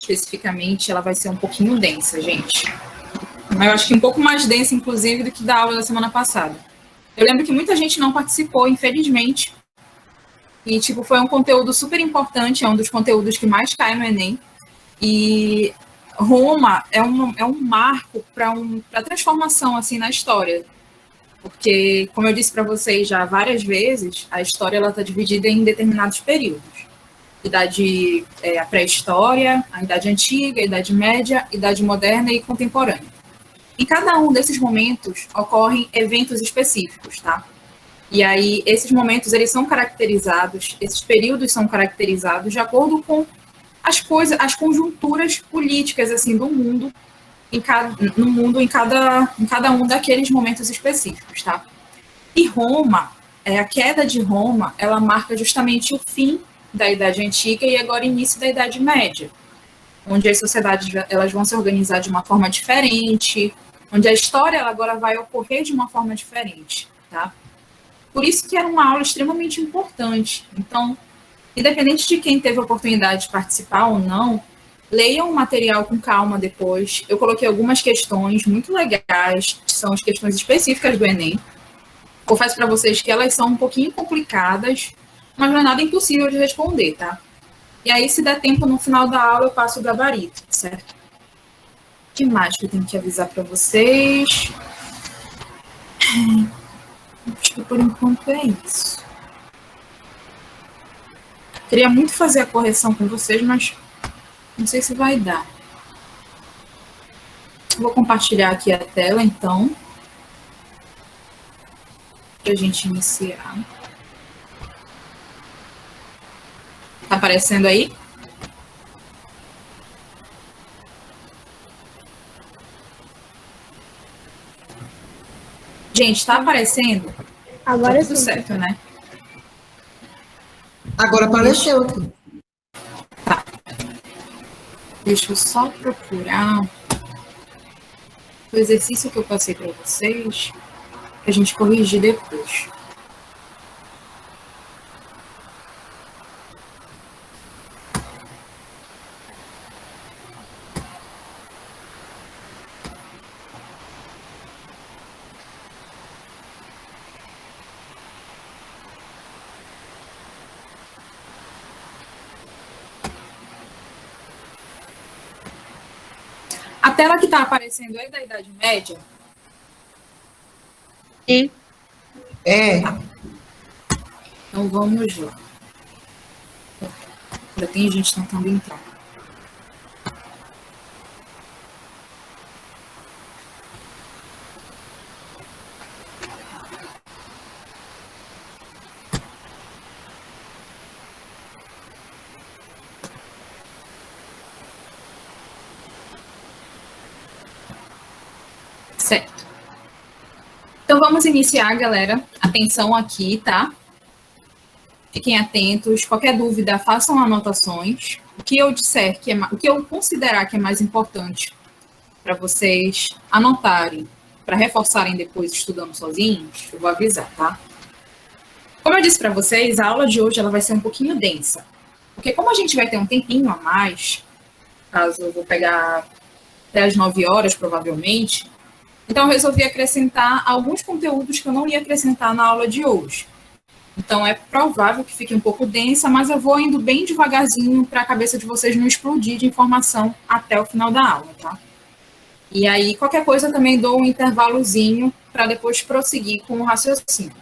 especificamente, ela vai ser um pouquinho densa, gente. Mas eu acho que um pouco mais densa, inclusive, do que da aula da semana passada. Eu lembro que muita gente não participou, infelizmente. E, tipo, foi um conteúdo super importante, é um dos conteúdos que mais cai no Enem. E Roma é um marco para a transformação, assim, na história. Porque, como eu disse para vocês já várias vezes, a história está dividida em determinados períodos. A pré-história, a Idade Antiga, a Idade Média, Idade Moderna e Contemporânea. Em cada um desses momentos ocorrem eventos específicos, tá? E aí, esses momentos, eles são caracterizados, esses períodos são caracterizados de acordo com as conjunturas políticas, assim, do mundo, em cada um daqueles momentos específicos, tá? E Roma, a queda de Roma, ela marca justamente o fim da Idade Antiga e agora início da Idade Média, onde as sociedades elas vão se organizar de uma forma diferente, onde a história ela agora vai ocorrer de uma forma diferente, tá? Por isso que era uma aula extremamente importante. Então, independente de quem teve a oportunidade de participar ou não, leiam o material com calma depois. Eu coloquei algumas questões muito legais, que são as questões específicas do Enem. Confesso para vocês que elas são um pouquinho complicadas, mas não é nada impossível de responder, tá? E aí, se der tempo, no final da aula, eu passo o gabarito, certo? O que mais que eu tenho que avisar para vocês? Acho que por enquanto é isso. Queria muito fazer a correção com vocês, mas não sei se vai dar. Vou compartilhar aqui a tela, então, para a gente iniciar. Tá aparecendo aí? Gente, tá aparecendo? Agora tá tudo certo, né? Agora apareceu aqui. Tá. Deixa eu só procurar o exercício que eu passei para vocês, para a gente corrigir depois. A tela que está aparecendo é da Idade Média? Sim. É. Tá. Então vamos lá. Já tem gente tentando entrar. Certo. Então vamos iniciar, galera. Atenção aqui, tá? Fiquem atentos. Qualquer dúvida, façam anotações. O que eu disser o que eu considerar que é mais importante para vocês anotarem, para reforçarem depois estudando sozinhos, eu vou avisar, tá? Como eu disse para vocês, a aula de hoje ela vai ser um pouquinho densa, porque como a gente vai ter um tempinho a mais, caso eu vou pegar até as 9 horas, provavelmente, então eu resolvi acrescentar alguns conteúdos que eu não ia acrescentar na aula de hoje. Então, é provável que fique um pouco densa, mas eu vou indo bem devagarzinho para a cabeça de vocês não explodir de informação até o final da aula, tá? E aí, qualquer coisa, também dou um intervalozinho para depois prosseguir com o raciocínio.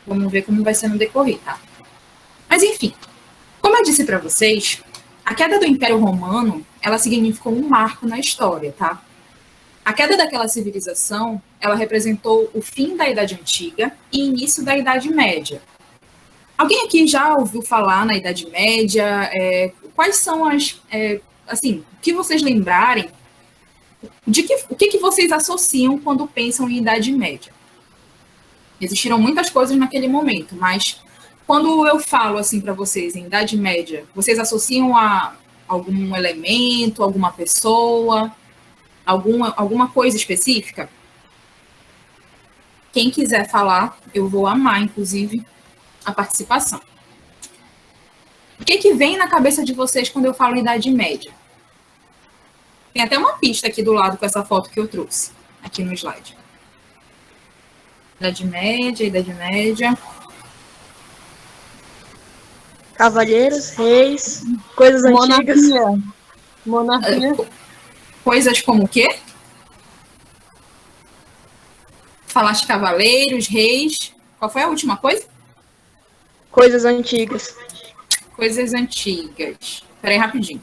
Vamos ver como vai ser no decorrer, tá? Mas, enfim, como eu disse para vocês, a queda do Império Romano, ela significou um marco na história, tá? A queda daquela civilização, ela representou o fim da Idade Antiga e início da Idade Média. Alguém aqui já ouviu falar na Idade Média? Quais são assim, o que vocês lembrarem, o que vocês associam quando pensam em Idade Média? Existiram muitas coisas naquele momento, mas quando eu falo assim para vocês em Idade Média, vocês associam a algum elemento, alguma pessoa, alguma coisa específica? Quem quiser falar, eu vou amar, inclusive, a participação. O que vem na cabeça de vocês quando eu falo Idade Média? Tem até uma pista aqui do lado com essa foto que eu trouxe, aqui no slide. Idade Média, Idade Média. Cavalheiros, reis, coisas antigas. Monarquia. Coisas como o quê? Falaste cavaleiros, reis. Qual foi a última coisa? Coisas antigas. Coisas antigas. Espera aí rapidinho.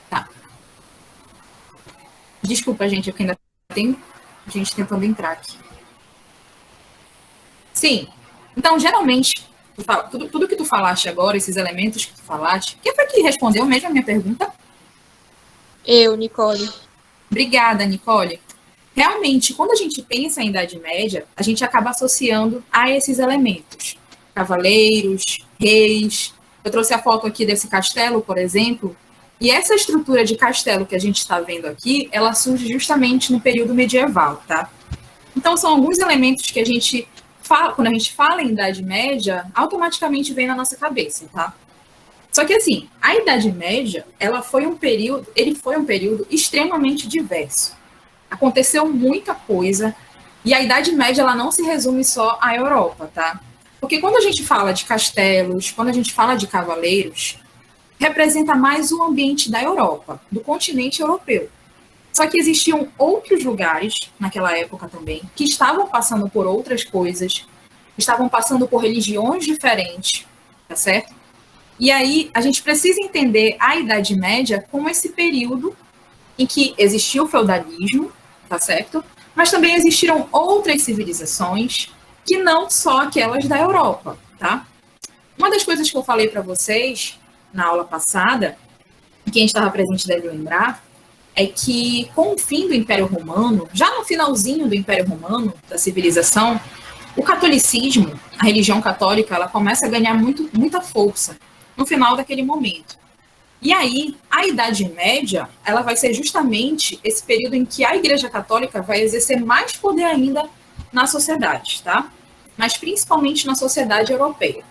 Tá. Desculpa, gente, eu ainda tem gente tentando entrar aqui. Sim. Então, geralmente, tudo que tu falaste agora, esses elementos que tu falaste, quem foi que respondeu mesmo a minha pergunta? Eu, Nicole. Obrigada, Nicole. Realmente, quando a gente pensa em Idade Média, a gente acaba associando a esses elementos. Cavaleiros, reis. Eu trouxe a foto aqui desse castelo, por exemplo, e essa estrutura de castelo que a gente está vendo aqui, ela surge justamente no período medieval, tá? Então, são alguns elementos que a gente fala, quando a gente fala em Idade Média, automaticamente vem na nossa cabeça, tá? Só que, assim, a Idade Média, ele foi um período extremamente diverso. Aconteceu muita coisa, e a Idade Média ela não se resume só à Europa, tá? Porque quando a gente fala de castelos, quando a gente fala de cavaleiros, representa mais o ambiente da Europa, do continente europeu. Só que existiam outros lugares, naquela época também, que estavam passando por outras coisas, estavam passando por religiões diferentes, tá certo? E aí a gente precisa entender a Idade Média como esse período em que existiu o feudalismo, tá certo? Mas também existiram outras civilizações que não só aquelas da Europa, tá? Uma das coisas que eu falei para vocês na aula passada, quem estava presente deve lembrar, é que com o fim do Império Romano, já no finalzinho do Império Romano, da civilização, o catolicismo, a religião católica, ela começa a ganhar muita força no final daquele momento. E aí, a Idade Média, ela vai ser justamente esse período em que a Igreja Católica vai exercer mais poder ainda na sociedade, tá? Mas principalmente na sociedade europeia.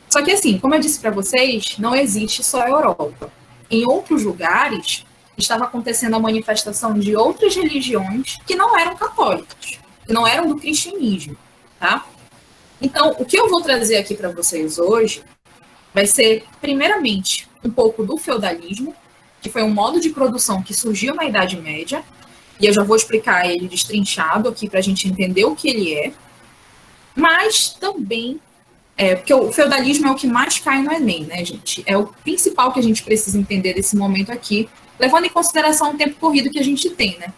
Só que assim, como eu disse para vocês, não existe só a Europa. Em outros lugares, estava acontecendo a manifestação de outras religiões que não eram católicas, que não eram do cristianismo, tá? Então, o que eu vou trazer aqui para vocês hoje vai ser, primeiramente, um pouco do feudalismo, que foi um modo de produção que surgiu na Idade Média, e eu já vou explicar ele destrinchado aqui para a gente entender o que ele é, mas também, porque o feudalismo é o que mais cai no Enem, né, gente? É o principal que a gente precisa entender desse momento aqui, levando em consideração o tempo corrido que a gente tem, né?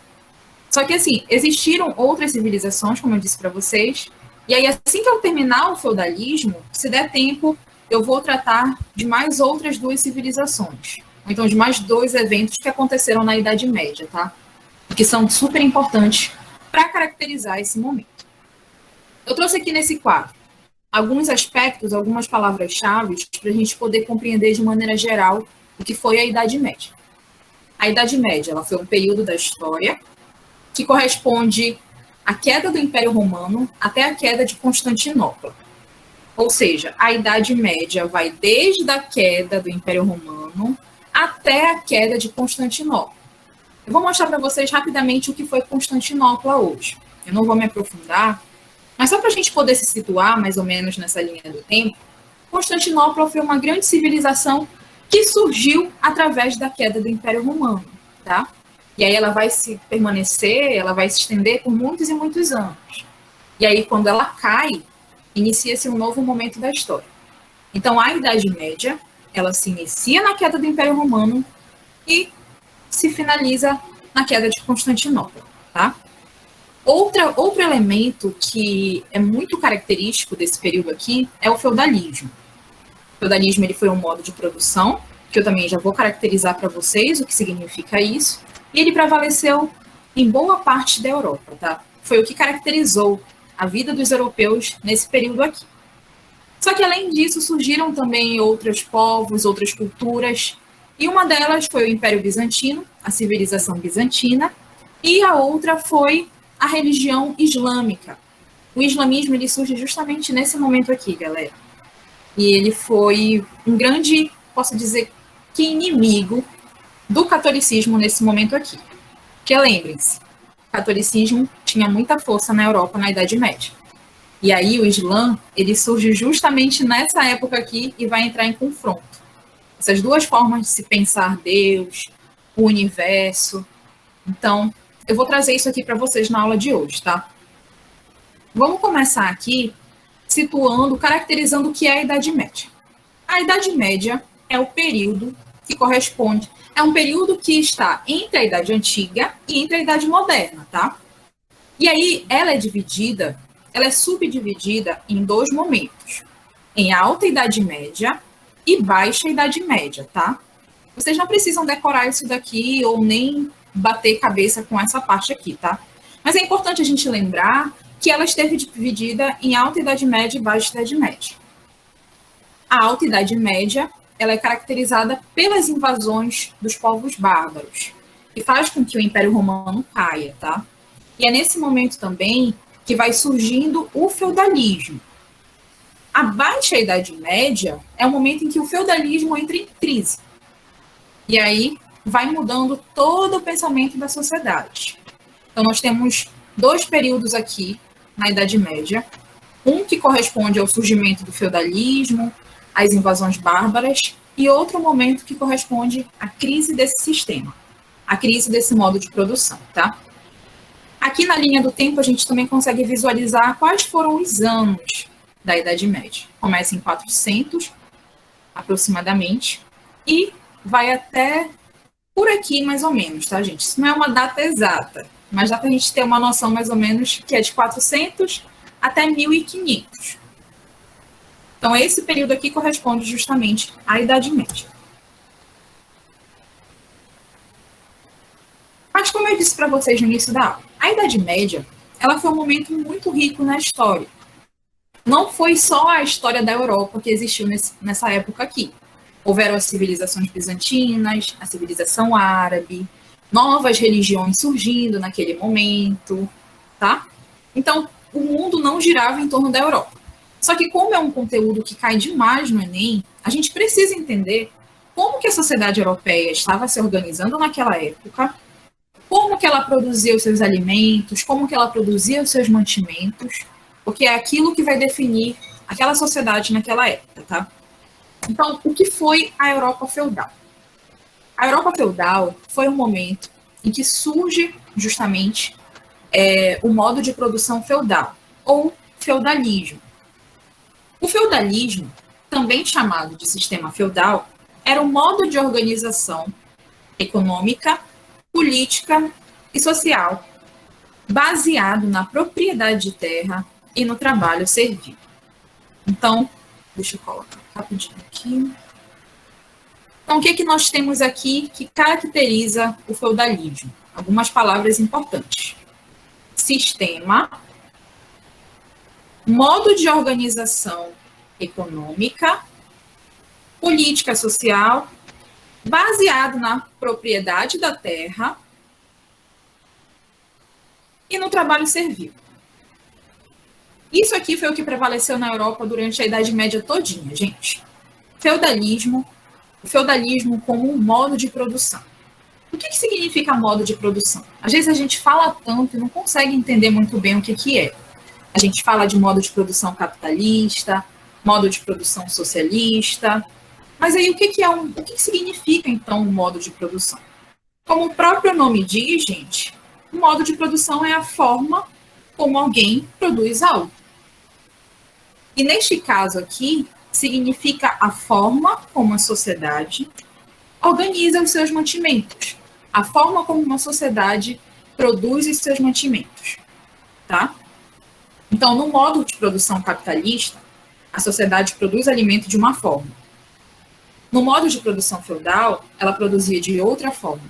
Só que, assim, existiram outras civilizações, como eu disse para vocês, e aí, assim que eu terminar o feudalismo, se der tempo, eu vou tratar de mais outras duas civilizações. Ou então, de mais dois eventos que aconteceram na Idade Média, tá? Que são super importantes para caracterizar esse momento. Eu trouxe aqui nesse quadro alguns aspectos, algumas palavras-chave para a gente poder compreender de maneira geral o que foi a Idade Média. A Idade Média ela foi um período da história que corresponde à queda do Império Romano até a queda de Constantinopla. Ou seja, a Idade Média vai desde a queda do Império Romano até a queda de Constantinopla. Eu vou mostrar para vocês rapidamente o que foi Constantinopla hoje. Eu não vou me aprofundar, mas só para a gente poder se situar mais ou menos nessa linha do tempo, Constantinopla foi uma grande civilização que surgiu através da queda do Império Romano, tá? E aí ela vai se permanecer, ela vai se estender por muitos e muitos anos. E aí, quando ela cai, inicia-se um novo momento da história. Então, a Idade Média, ela se inicia na queda do Império Romano e se finaliza na queda de Constantinopla, tá? Outro elemento que é muito característico desse período aqui é o feudalismo. O feudalismo ele foi um modo de produção, que eu também já vou caracterizar para vocês o que significa isso, e ele prevaleceu em boa parte da Europa, tá? Foi o que caracterizou a vida dos europeus nesse período aqui. Só que, além disso, surgiram também outros povos, outras culturas, e uma delas foi o Império Bizantino, a civilização bizantina, e a outra foi a religião islâmica. O islamismo ele surge justamente nesse momento aqui, galera. E ele foi um grande, posso dizer, que inimigo do catolicismo nesse momento aqui. Porque lembrem-se, o catolicismo tinha muita força na Europa na Idade Média. E aí o Islã, ele surge justamente nessa época aqui e vai entrar em confronto. Essas duas formas de se pensar Deus, o universo. Então, eu vou trazer isso aqui para vocês na aula de hoje, tá? Vamos começar aqui situando, caracterizando o que é a Idade Média. A Idade Média é o período que corresponde, é um período que está entre a Idade Antiga e entre a Idade Moderna, tá? E aí ela é subdividida em dois momentos, em Alta Idade Média e Baixa Idade Média, tá? Vocês não precisam decorar isso daqui ou nem bater cabeça com essa parte aqui, tá? Mas é importante a gente lembrar que ela esteve dividida em Alta Idade Média e Baixa Idade Média. A Alta Idade Média, ela é caracterizada pelas invasões dos povos bárbaros, que faz com que o Império Romano caia, tá? E é nesse momento também que vai surgindo o feudalismo. A Baixa Idade Média é o momento em que o feudalismo entra em crise. E aí vai mudando todo o pensamento da sociedade. Então, nós temos dois períodos aqui na Idade Média. Um que corresponde ao surgimento do feudalismo, às invasões bárbaras, e outro momento que corresponde à crise desse sistema, à crise desse modo de produção, tá? Aqui na linha do tempo, a gente também consegue visualizar quais foram os anos da Idade Média. Começa em 400, aproximadamente, e vai até por aqui, mais ou menos, tá, gente? Isso não é uma data exata, mas dá para a gente ter uma noção, mais ou menos, que é de 400 até 1500. Então, esse período aqui corresponde justamente à Idade Média. Mas, como eu disse para vocês no início da aula, a Idade Média, ela foi um momento muito rico na história. Não foi só a história da Europa que existiu nessa época aqui. Houveram as civilizações bizantinas, a civilização árabe, novas religiões surgindo naquele momento, tá? Então, o mundo não girava em torno da Europa. Só que como é um conteúdo que cai demais no Enem, a gente precisa entender como que a sociedade europeia estava se organizando naquela época, como que ela produzia os seus alimentos, como que ela produzia os seus mantimentos, porque é aquilo que vai definir aquela sociedade naquela época, tá? Então, o que foi a Europa feudal? A Europa feudal foi um momento em que surge justamente o modo de produção feudal, ou feudalismo. O feudalismo, também chamado de sistema feudal, era um modo de organização econômica, política e social, baseado na propriedade de terra e no trabalho servil. Então, deixa eu colocar rapidinho aqui. Então, o que nós temos aqui que caracteriza o feudalismo? Algumas palavras importantes. Sistema, modo de organização econômica, política social, baseado na propriedade da terra e no trabalho servil. Isso aqui foi o que prevaleceu na Europa durante a Idade Média todinha, gente. O feudalismo como um modo de produção. O que significa modo de produção? Às vezes a gente fala tanto e não consegue entender muito bem o que é. A gente fala de modo de produção capitalista, modo de produção socialista. Mas aí o que significa, então, um modo de produção? Como o próprio nome diz, gente, o modo de produção é a forma como alguém produz algo. E neste caso aqui, significa a forma como a sociedade organiza os seus mantimentos, a forma como uma sociedade produz os seus mantimentos, tá? Então, no modo de produção capitalista, a sociedade produz alimento de uma forma. No modo de produção feudal, ela produzia de outra forma.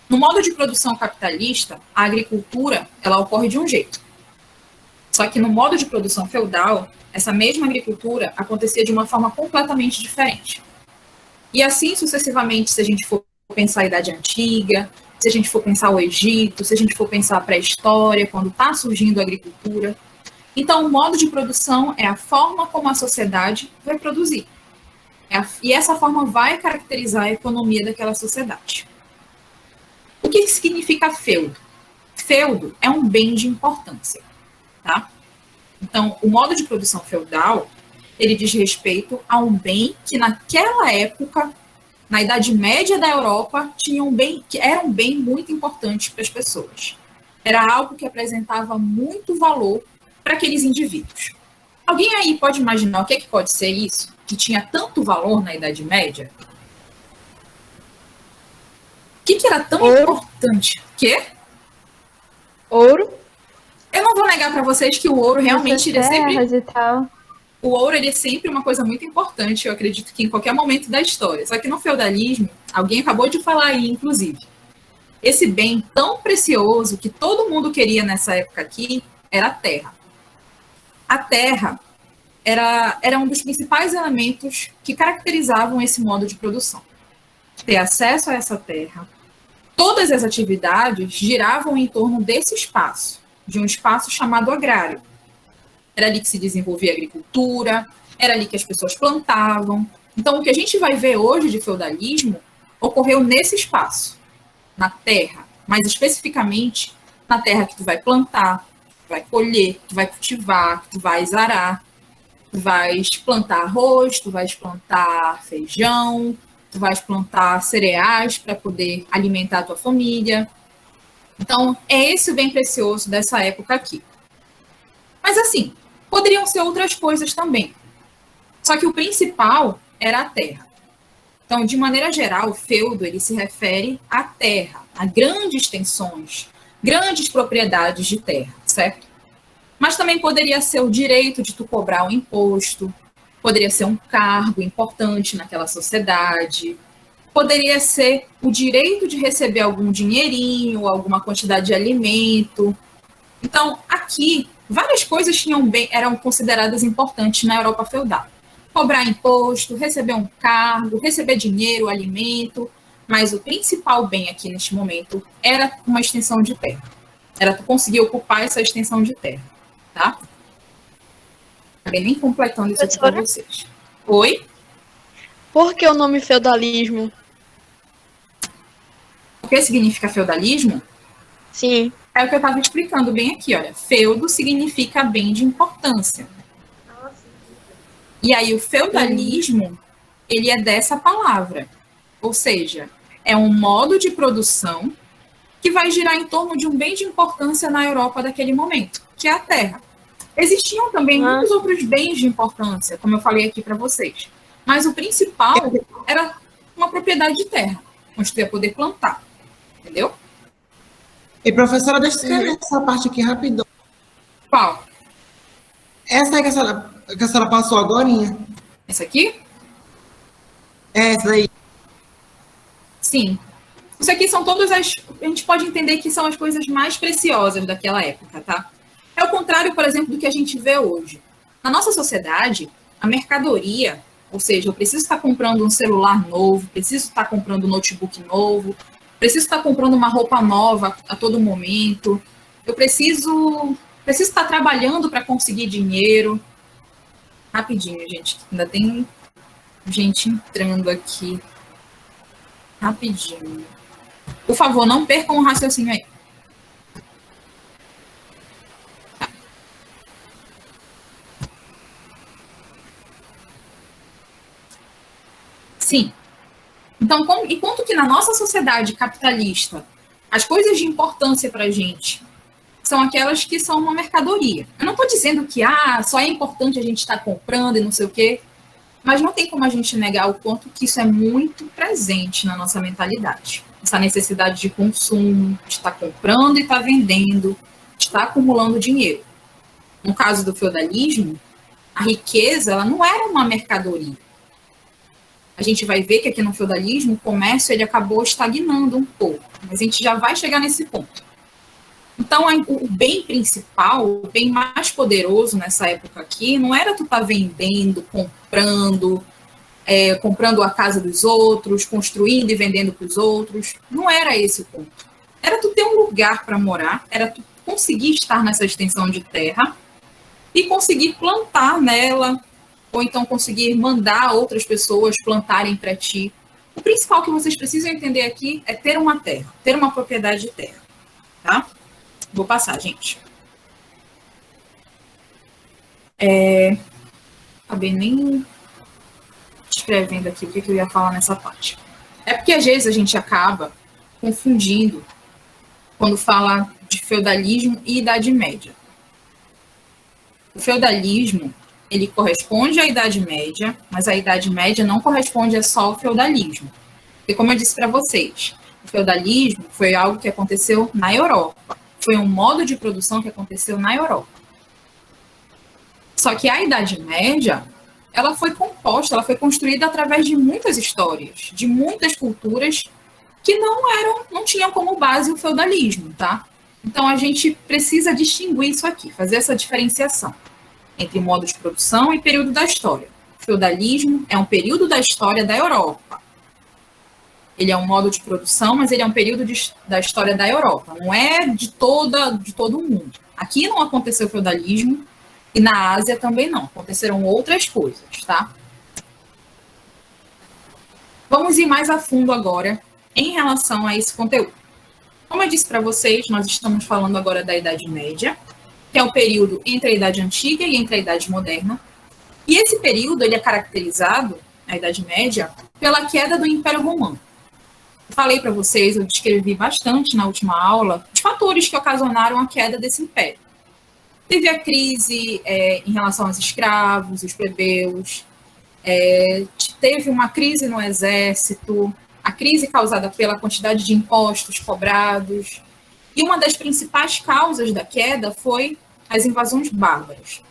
No modo de produção capitalista, a agricultura ela ocorre de um jeito. Só que no modo de produção feudal, essa mesma agricultura acontecia de uma forma completamente diferente. E assim sucessivamente, se a gente for pensar a Idade Antiga, se a gente for pensar o Egito, se a gente for pensar a pré-história, quando está surgindo a agricultura. Então, o modo de produção é a forma como a sociedade vai produzir. E essa forma vai caracterizar a economia daquela sociedade. O que significa feudo? Feudo é um bem de importância, tá? Então, o modo de produção feudal, ele diz respeito a um bem que naquela época, na Idade Média da Europa, que era um bem muito importante para as pessoas. Era algo que apresentava muito valor para aqueles indivíduos. Alguém aí pode imaginar o que pode ser isso? Que tinha tanto valor na Idade Média? O que era tão importante? Quê? Ouro. Eu não vou negar para vocês que o ouro realmente ele é sempre... E tal. O ouro ele é sempre uma coisa muito importante, eu acredito que em qualquer momento da história. Só que no feudalismo, alguém acabou de falar aí, inclusive, esse bem tão precioso que todo mundo queria nessa época aqui era a terra. A terra era um dos principais elementos que caracterizavam esse modo de produção. Ter acesso a essa terra. Todas as atividades giravam em torno desse espaço, de um espaço chamado agrário. Era ali que se desenvolvia a agricultura, era ali que as pessoas plantavam. Então, o que a gente vai ver hoje de feudalismo ocorreu nesse espaço, na terra, mais especificamente na terra que tu vai plantar, tu vai colher, tu vai cultivar, tu vai arar, tu vais plantar arroz, tu vais plantar feijão, tu vais plantar cereais para poder alimentar a tua família. Então, é esse o bem precioso dessa época aqui. Mas assim, poderiam ser outras coisas também. Só que o principal era a terra. Então, de maneira geral, o feudo ele se refere à terra, a grandes extensões, grandes propriedades de terra, certo? Mas também poderia ser o direito de tu cobrar um imposto, poderia ser um cargo importante naquela sociedade, poderia ser o direito de receber algum dinheirinho, alguma quantidade de alimento. Então, aqui, várias coisas eram consideradas importantes na Europa feudal. Cobrar imposto, receber um cargo, receber dinheiro, alimento, mas o principal bem aqui neste momento era uma extensão de terra. Era tu conseguir ocupar essa extensão de terra, tá? Acabei nem completando isso aqui para vocês. Oi? Por que o nome feudalismo? O que significa feudalismo? Sim. É o que eu estava explicando bem aqui, olha. Feudo significa bem de importância. E aí o feudalismo, ele é dessa palavra. Ou seja, é um modo de produção que vai girar em torno de um bem de importância na Europa daquele momento, que é a terra. Existiam também muitos outros bens de importância, como eu falei aqui para vocês. Mas o principal era uma propriedade de terra, onde tu ia poder plantar. Entendeu? E professora, deixa eu escrever essa parte aqui rapidão. Qual? Essa aí que a senhora passou agorinha. Essa aqui? É essa aí. Sim. Isso aqui são todas as... A gente pode entender que são as coisas mais preciosas daquela época, tá? É o contrário, por exemplo, do que a gente vê hoje. Na nossa sociedade, a mercadoria, ou seja, eu preciso estar comprando um celular novo, preciso estar comprando um notebook novo, preciso estar comprando uma roupa nova a todo momento, eu preciso estar trabalhando para conseguir dinheiro. Rapidinho, gente, ainda tem gente entrando aqui. Rapidinho. Por favor, não percam o raciocínio aí. Sim. Então, enquanto que na nossa sociedade capitalista, as coisas de importância para a gente são aquelas que são uma mercadoria. Eu não estou dizendo que só é importante a gente estar comprando e não sei o quê, mas não tem como a gente negar o quanto que isso é muito presente na nossa mentalidade. Essa necessidade de consumo, de estar comprando e estar vendendo, de estar acumulando dinheiro. No caso do feudalismo, a riqueza ela não era uma mercadoria. A gente vai ver que aqui no feudalismo o comércio ele acabou estagnando um pouco, mas a gente já vai chegar nesse ponto. Então, o bem principal, o bem mais poderoso nessa época aqui, não era tu estar vendendo, comprando a casa dos outros, construindo e vendendo para os outros. Não era esse o ponto. Era tu ter um lugar para morar, era tu conseguir estar nessa extensão de terra e conseguir plantar nela, ou então conseguir mandar outras pessoas plantarem para ti. O principal que vocês precisam entender aqui é ter uma terra, ter uma propriedade de terra, tá? Vou passar, gente. Acabei nem escrevendo aqui o que eu ia falar nessa parte. É porque às vezes a gente acaba confundindo quando fala de feudalismo e Idade Média. O feudalismo, ele corresponde à Idade Média, mas a Idade Média não corresponde só ao feudalismo. Porque, como eu disse para vocês, o feudalismo foi algo que aconteceu na Europa. Foi um modo de produção que aconteceu na Europa. Só que a Idade Média, ela foi composta, ela foi construída através de muitas histórias, de muitas culturas que não tinham como base o feudalismo, tá? Então, a gente precisa distinguir isso aqui, fazer essa diferenciação entre modo de produção e período da história. O feudalismo é um período da história da Europa. Ele é um modo de produção, mas ele é um período da história da Europa. Não é de todo o mundo. Aqui não aconteceu feudalismo e na Ásia também não. Aconteceram outras coisas, tá? Vamos ir mais a fundo agora em relação a esse conteúdo. Como eu disse para vocês, nós estamos falando agora da Idade Média, que é o período entre a Idade Antiga e entre a Idade Moderna. E esse período ele é caracterizado, a Idade Média, pela queda do Império Romano. Eu falei para vocês, eu descrevi bastante na última aula, os fatores que ocasionaram a queda desse império. Teve a crise em relação aos escravos, os plebeus, teve uma crise no exército, a crise causada pela quantidade de impostos cobrados. E uma das principais causas da queda foi as invasões bárbaras.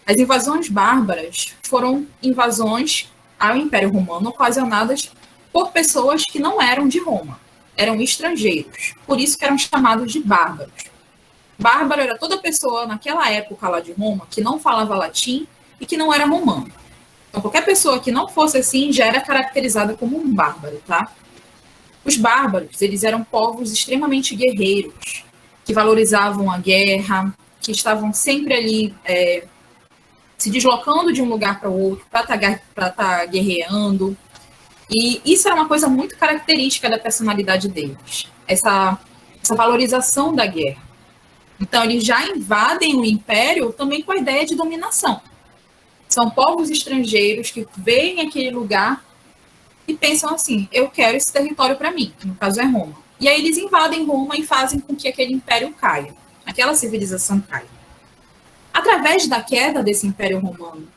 As invasões bárbaras foram invasões ao Império Romano ocasionadas por pessoas que não eram de Roma, eram estrangeiros, por isso que eram chamados de bárbaros. Bárbaro era toda pessoa naquela época lá de Roma que não falava latim e que não era romano. Então, qualquer pessoa que não fosse assim já era caracterizada como um bárbaro, tá? Os bárbaros, eles eram povos extremamente guerreiros, que valorizavam a guerra, que estavam sempre ali se deslocando de um lugar para o outro para estar guerreando. E isso era uma coisa muito característica da personalidade deles, essa valorização da guerra. Então, eles já invadem o império também com a ideia de dominação. São povos estrangeiros que veem aquele lugar e pensam assim, eu quero esse território para mim, que no caso é Roma. E aí eles invadem Roma e fazem com que aquele império caia, aquela civilização caia. Através da queda desse império romano,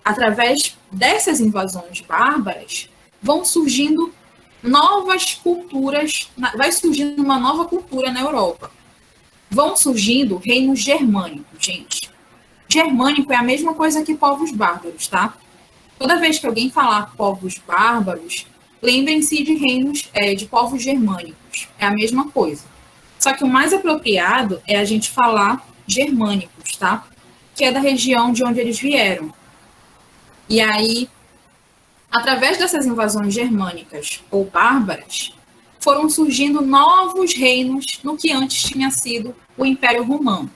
através dessas invasões bárbaras, vão surgindo novas culturas, vai surgindo uma nova cultura na Europa. Vão surgindo reinos germânicos, gente. Germânico é a mesma coisa que povos bárbaros, tá? Toda vez que alguém falar povos bárbaros, lembrem-se de reinos, de povos germânicos. É a mesma coisa. Só que o mais apropriado é a gente falar germânicos, tá? Que é da região de onde eles vieram. E aí, através dessas invasões germânicas ou bárbaras, foram surgindo novos reinos no que antes tinha sido o Império Romano.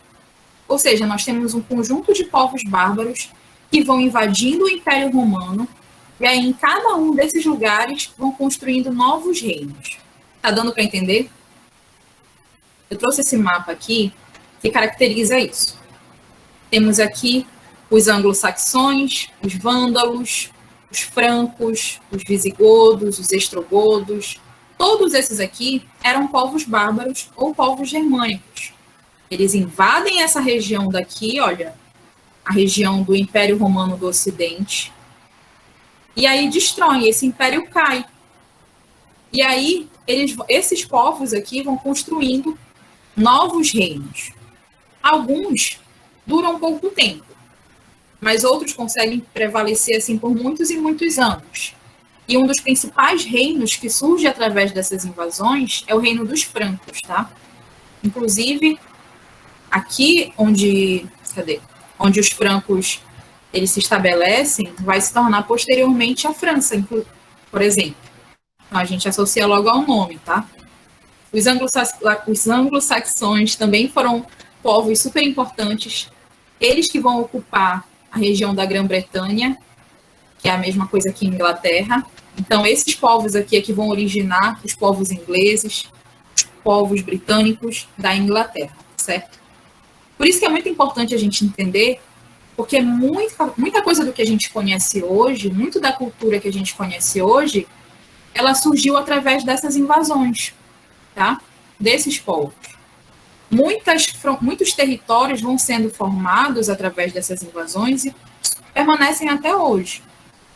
Ou seja, nós temos um conjunto de povos bárbaros que vão invadindo o Império Romano, e aí em cada um desses lugares vão construindo novos reinos. Tá dando para entender? Eu trouxe esse mapa aqui que caracteriza isso. Temos aqui os anglo-saxões, os vândalos, os francos, os visigodos, os ostrogodos. Todos esses aqui eram povos bárbaros ou povos germânicos. Eles invadem essa região daqui, olha, a região do Império Romano do Ocidente, e aí destroem, esse império cai. E aí, esses povos aqui vão construindo novos reinos. Alguns duram pouco tempo, mas outros conseguem prevalecer assim por muitos e muitos anos. E um dos principais reinos que surge através dessas invasões é o reino dos francos, tá? Inclusive, aqui onde os francos eles se estabelecem, vai se tornar posteriormente a França, por exemplo. Então, a gente associa logo ao nome, tá? Os anglo-saxões também foram povos super importantes. Eles que vão ocupar a região da Grã-Bretanha, que é a mesma coisa que Inglaterra. Então, esses povos aqui é que vão originar os povos ingleses, os povos britânicos da Inglaterra, certo? Por isso que é muito importante a gente entender, porque muita coisa do que a gente conhece hoje, muito da cultura que a gente conhece hoje, ela surgiu através dessas invasões, tá? Desses povos. Muitos territórios vão sendo formados através dessas invasões e permanecem até hoje.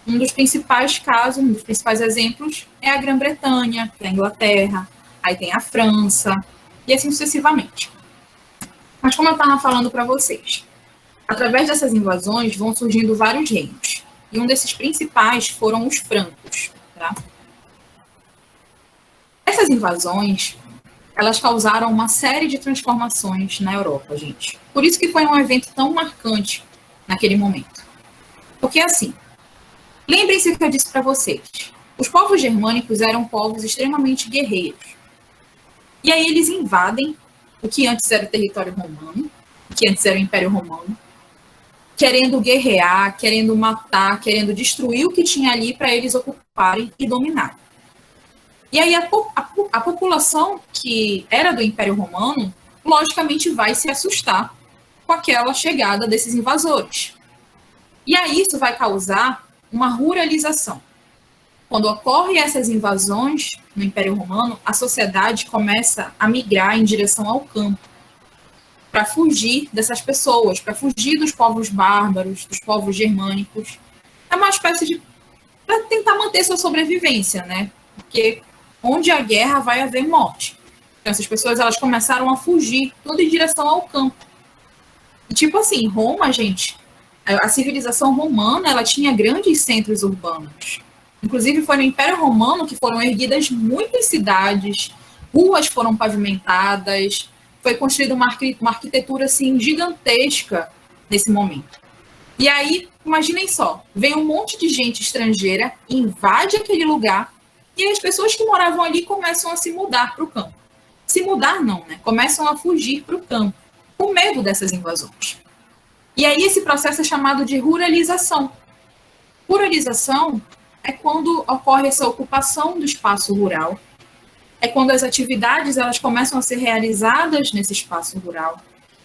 Um dos principais casos, um dos principais exemplos é a Grã-Bretanha, que é a Inglaterra, aí tem a França, e assim sucessivamente. Mas como eu estava falando para vocês, através dessas invasões vão surgindo vários reinos. E um desses principais foram os francos. Tá? Essas invasões, elas causaram uma série de transformações na Europa, gente. Por isso que foi um evento tão marcante naquele momento. Porque assim, lembrem-se o que eu disse para vocês. Os povos germânicos eram povos extremamente guerreiros. E aí eles invadem o que antes era o território romano, o que antes era o Império Romano, querendo guerrear, querendo matar, querendo destruir o que tinha ali para eles ocuparem e dominarem. E aí a população que era do Império Romano, logicamente vai se assustar com aquela chegada desses invasores. E aí isso vai causar uma ruralização. Quando ocorrem essas invasões no Império Romano, a sociedade começa a migrar em direção ao campo, para fugir dessas pessoas, para fugir dos povos bárbaros, dos povos germânicos. É uma espécie de... para tentar manter sua sobrevivência, né? Porque onde há guerra vai haver morte. Então essas pessoas elas começaram a fugir, tudo em direção ao campo. E tipo assim, Roma, gente, a civilização romana, ela tinha grandes centros urbanos. Inclusive, foi no Império Romano que foram erguidas muitas cidades, ruas foram pavimentadas, foi construída uma arquitetura assim, gigantesca nesse momento. E aí, imaginem só, vem um monte de gente estrangeira, invade aquele lugar, e as pessoas que moravam ali começam a se mudar para o campo. Se mudar não, né? Começam a fugir para o campo, com medo dessas invasões. E aí esse processo é chamado de ruralização. Ruralização é quando ocorre essa ocupação do espaço rural, é quando as atividades elas começam a ser realizadas nesse espaço rural,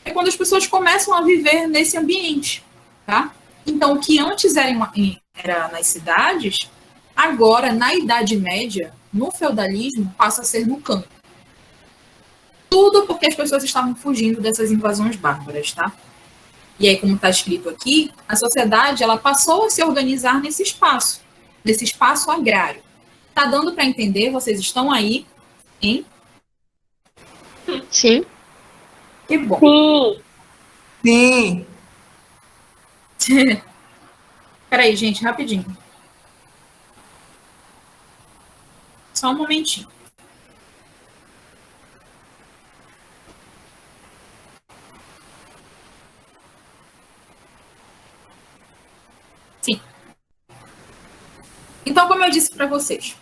é quando as pessoas começam a viver nesse ambiente, tá? Então, o que antes era nas cidades, agora, na Idade Média, no feudalismo, passa a ser no campo. Tudo porque as pessoas estavam fugindo dessas invasões bárbaras, tá? E aí, como está escrito aqui, a sociedade ela passou a se organizar nesse espaço agrário. Tá dando para entender? Vocês estão aí? Hein? Sim. Que bom. Sim. Sim. Peraí, gente, rapidinho. Só um momentinho. Sim. Então, como eu disse para vocês,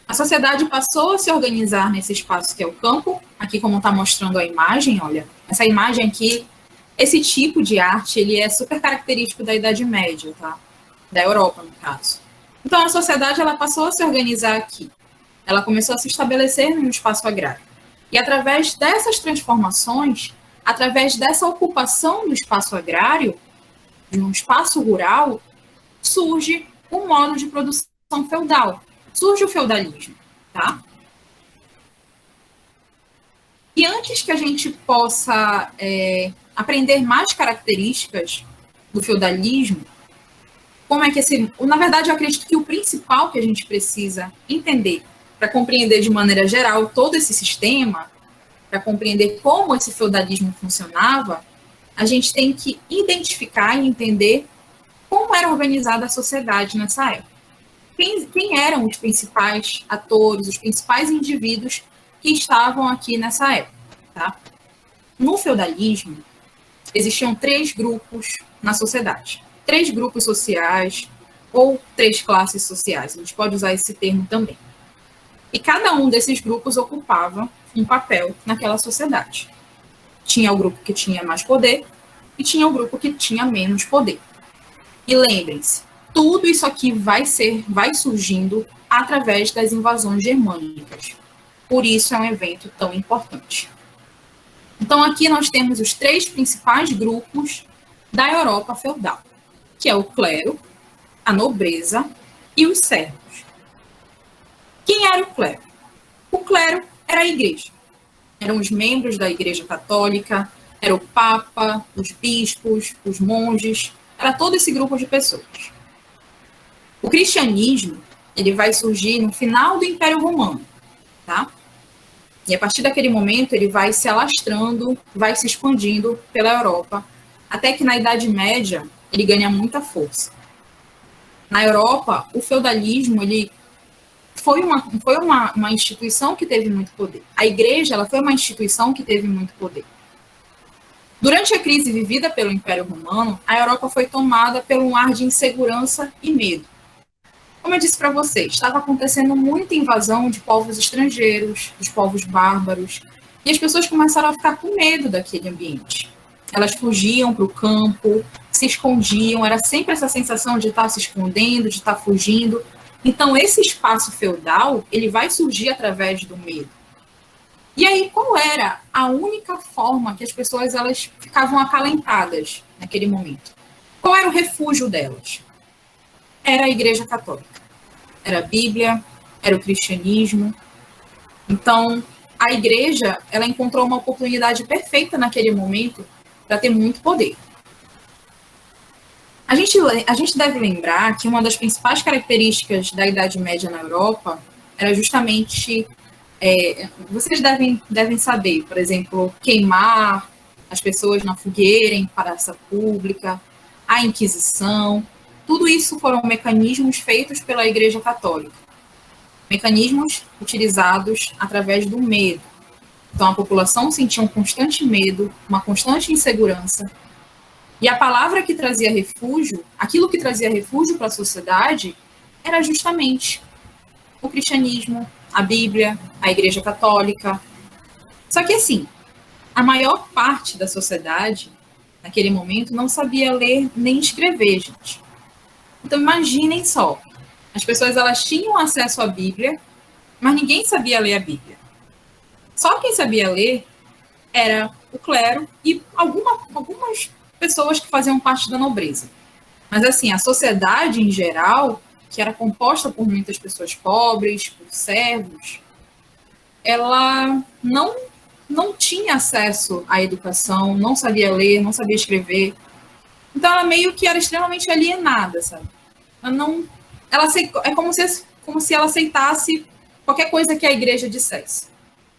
a sociedade passou a se organizar nesse espaço que é o campo. Aqui, como está mostrando a imagem, olha, essa imagem aqui, esse tipo de arte, ele é super característico da Idade Média, tá? Da Europa, no caso. Então, a sociedade, ela passou a se organizar aqui. Ela começou a se estabelecer no espaço agrário. E através dessas transformações, através dessa ocupação do espaço agrário, de um espaço rural, surge um modo de produção feudal. Surge o feudalismo, tá? E antes que a gente possa aprender mais características do feudalismo, como é que na verdade, eu acredito que o principal que a gente precisa entender para compreender de maneira geral todo esse sistema, para compreender como esse feudalismo funcionava, a gente tem que identificar e entender como era organizada a sociedade nessa época. Quem eram os principais atores, os principais indivíduos que estavam aqui nessa época, tá? No feudalismo, existiam 3 grupos na sociedade. 3 grupos sociais ou 3 classes sociais. A gente pode usar esse termo também. E cada um desses grupos ocupava um papel naquela sociedade. Tinha o grupo que tinha mais poder e tinha o grupo que tinha menos poder. E lembrem-se, tudo isso aqui vai surgindo através das invasões germânicas. Por isso é um evento tão importante. Então aqui nós temos os 3 principais grupos da Europa feudal, que é o clero, a nobreza e os servos. Quem era o clero? O clero era a igreja. Eram os membros da Igreja Católica, era o Papa, os bispos, os monges, era todo esse grupo de pessoas. O cristianismo, ele vai surgir no final do Império Romano, tá? E a partir daquele momento ele vai se alastrando, vai se expandindo pela Europa, até que na Idade Média ele ganha muita força. Na Europa, o feudalismo, ele foi uma instituição que teve muito poder. A igreja, ela foi uma instituição que teve muito poder. Durante a crise vivida pelo Império Romano, a Europa foi tomada por um ar de insegurança e medo. Como eu disse para vocês, estava acontecendo muita invasão de povos estrangeiros, dos povos bárbaros, e as pessoas começaram a ficar com medo daquele ambiente. Elas fugiam para o campo, se escondiam, era sempre essa sensação de estar se escondendo, de estar fugindo. Então, esse espaço feudal, ele vai surgir através do medo. E aí, qual era a única forma que as pessoas elas ficavam acalentadas naquele momento? Qual era o refúgio delas? Era a Igreja Católica. Era a Bíblia, era o cristianismo. Então, a igreja, ela encontrou uma oportunidade perfeita naquele momento para ter muito poder. A gente deve lembrar que uma das principais características da Idade Média na Europa era justamente, vocês devem saber, por exemplo, queimar as pessoas na fogueira em praça pública, a Inquisição. Tudo isso foram mecanismos feitos pela Igreja Católica. Mecanismos utilizados através do medo. Então, a população sentia um constante medo, uma constante insegurança. E a palavra que trazia refúgio, aquilo que trazia refúgio para a sociedade, era justamente o cristianismo, a Bíblia, a Igreja Católica. Só que, assim, a maior parte da sociedade, naquele momento, não sabia ler nem escrever, gente. Então, imaginem só, as pessoas elas tinham acesso à Bíblia, mas ninguém sabia ler a Bíblia. Só quem sabia ler era o clero e algumas pessoas que faziam parte da nobreza. Mas, assim, a sociedade em geral, que era composta por muitas pessoas pobres, por servos, ela não tinha acesso à educação, não sabia ler, não sabia escrever. Então, ela meio que era extremamente alienada, sabe? É como se ela aceitasse qualquer coisa que a igreja dissesse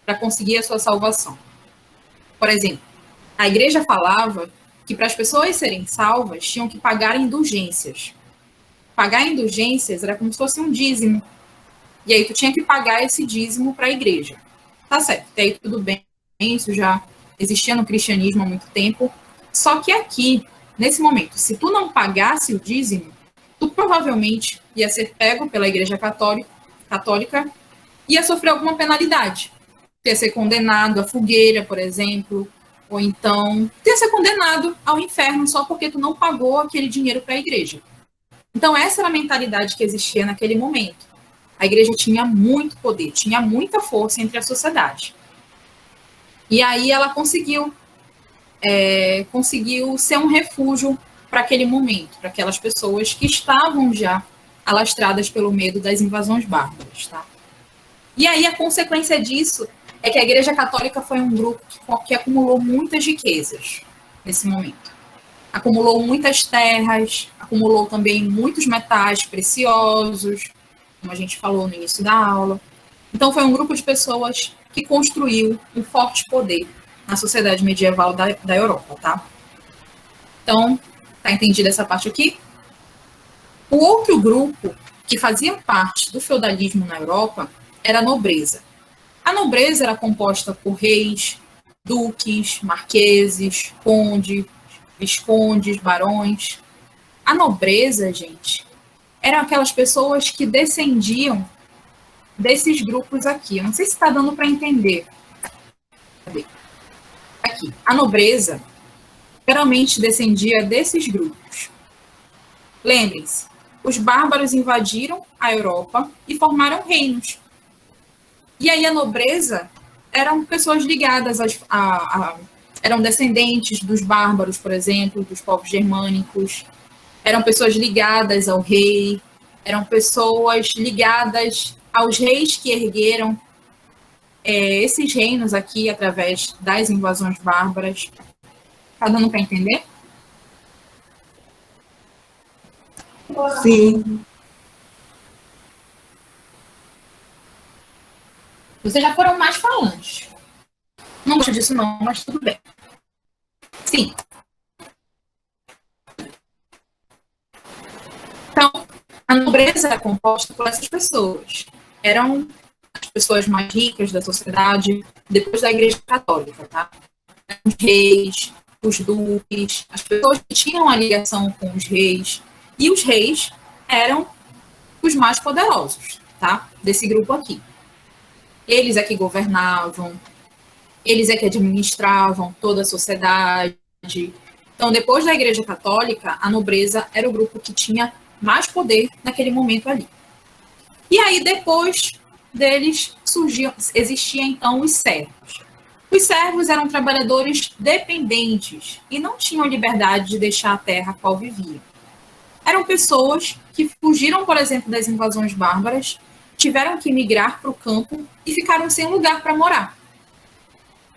para conseguir a sua salvação. Por exemplo, a igreja falava que para as pessoas serem salvas, tinham que pagar indulgências. Pagar indulgências era como se fosse um dízimo. E aí tu tinha que pagar esse dízimo para a igreja. Tá certo, até aí tudo bem, isso já existia no cristianismo há muito tempo. Só que aqui, nesse momento, se tu não pagasse o dízimo, tu provavelmente ia ser pego pela Igreja Católica e ia sofrer alguma penalidade. Tu ia ser condenado à fogueira, por exemplo, ou então tu ia ser condenado ao inferno só porque tu não pagou aquele dinheiro para a igreja. Então, essa era a mentalidade que existia naquele momento. A igreja tinha muito poder, tinha muita força entre a sociedade. E aí ela conseguiu ser um refúgio para aquele momento, para aquelas pessoas que estavam já alastradas pelo medo das invasões bárbaras, tá? E aí a consequência disso é que a Igreja Católica foi um grupo que acumulou muitas riquezas nesse momento. Acumulou muitas terras, acumulou também muitos metais preciosos, como a gente falou no início da aula. Então foi um grupo de pessoas que construiu um forte poder na sociedade medieval da Europa, tá? Então, tá entendida essa parte aqui? O outro grupo que fazia parte do feudalismo na Europa era a nobreza. A nobreza era composta por reis, duques, marqueses, condes, viscondes, barões. A nobreza, gente, eram aquelas pessoas que descendiam desses grupos aqui. Eu não sei se está dando para entender. Aqui, a nobreza geralmente descendia desses grupos. Lembrem-se, os bárbaros invadiram a Europa e formaram reinos. E aí a nobreza eram pessoas ligadas eram descendentes dos bárbaros, por exemplo, dos povos germânicos, eram pessoas ligadas ao rei, eram pessoas ligadas aos reis que ergueram esses reinos aqui através das invasões bárbaras. Tá dando para entender? Sim. Vocês já foram mais falantes. Não gosto disso não, mas tudo bem. Sim. Então, a nobreza era composta por essas pessoas. Eram as pessoas mais ricas da sociedade, depois da Igreja Católica, tá? Os reis, os duques, as pessoas que tinham a ligação com os reis. E os reis eram os mais poderosos, tá? Desse grupo aqui. Eles é que governavam, eles é que administravam toda a sociedade. Então, depois da Igreja Católica, a nobreza era o grupo que tinha mais poder naquele momento ali. E aí, depois deles, existiam então os servos. Os servos eram trabalhadores dependentes e não tinham liberdade de deixar a terra a qual viviam. Eram pessoas que fugiram, por exemplo, das invasões bárbaras, tiveram que migrar para o campo e ficaram sem lugar para morar.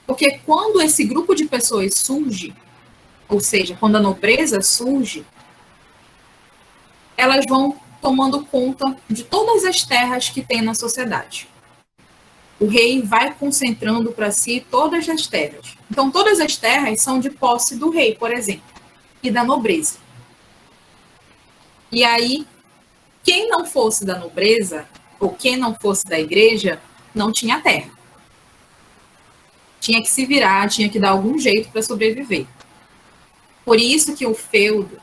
Porque quando esse grupo de pessoas surge, ou seja, quando a nobreza surge, elas vão tomando conta de todas as terras que tem na sociedade. O rei vai concentrando para si todas as terras. Então, todas as terras são de posse do rei, por exemplo, e da nobreza. E aí, quem não fosse da nobreza, ou quem não fosse da igreja, não tinha terra. Tinha que se virar, tinha que dar algum jeito para sobreviver. Por isso que o feudo,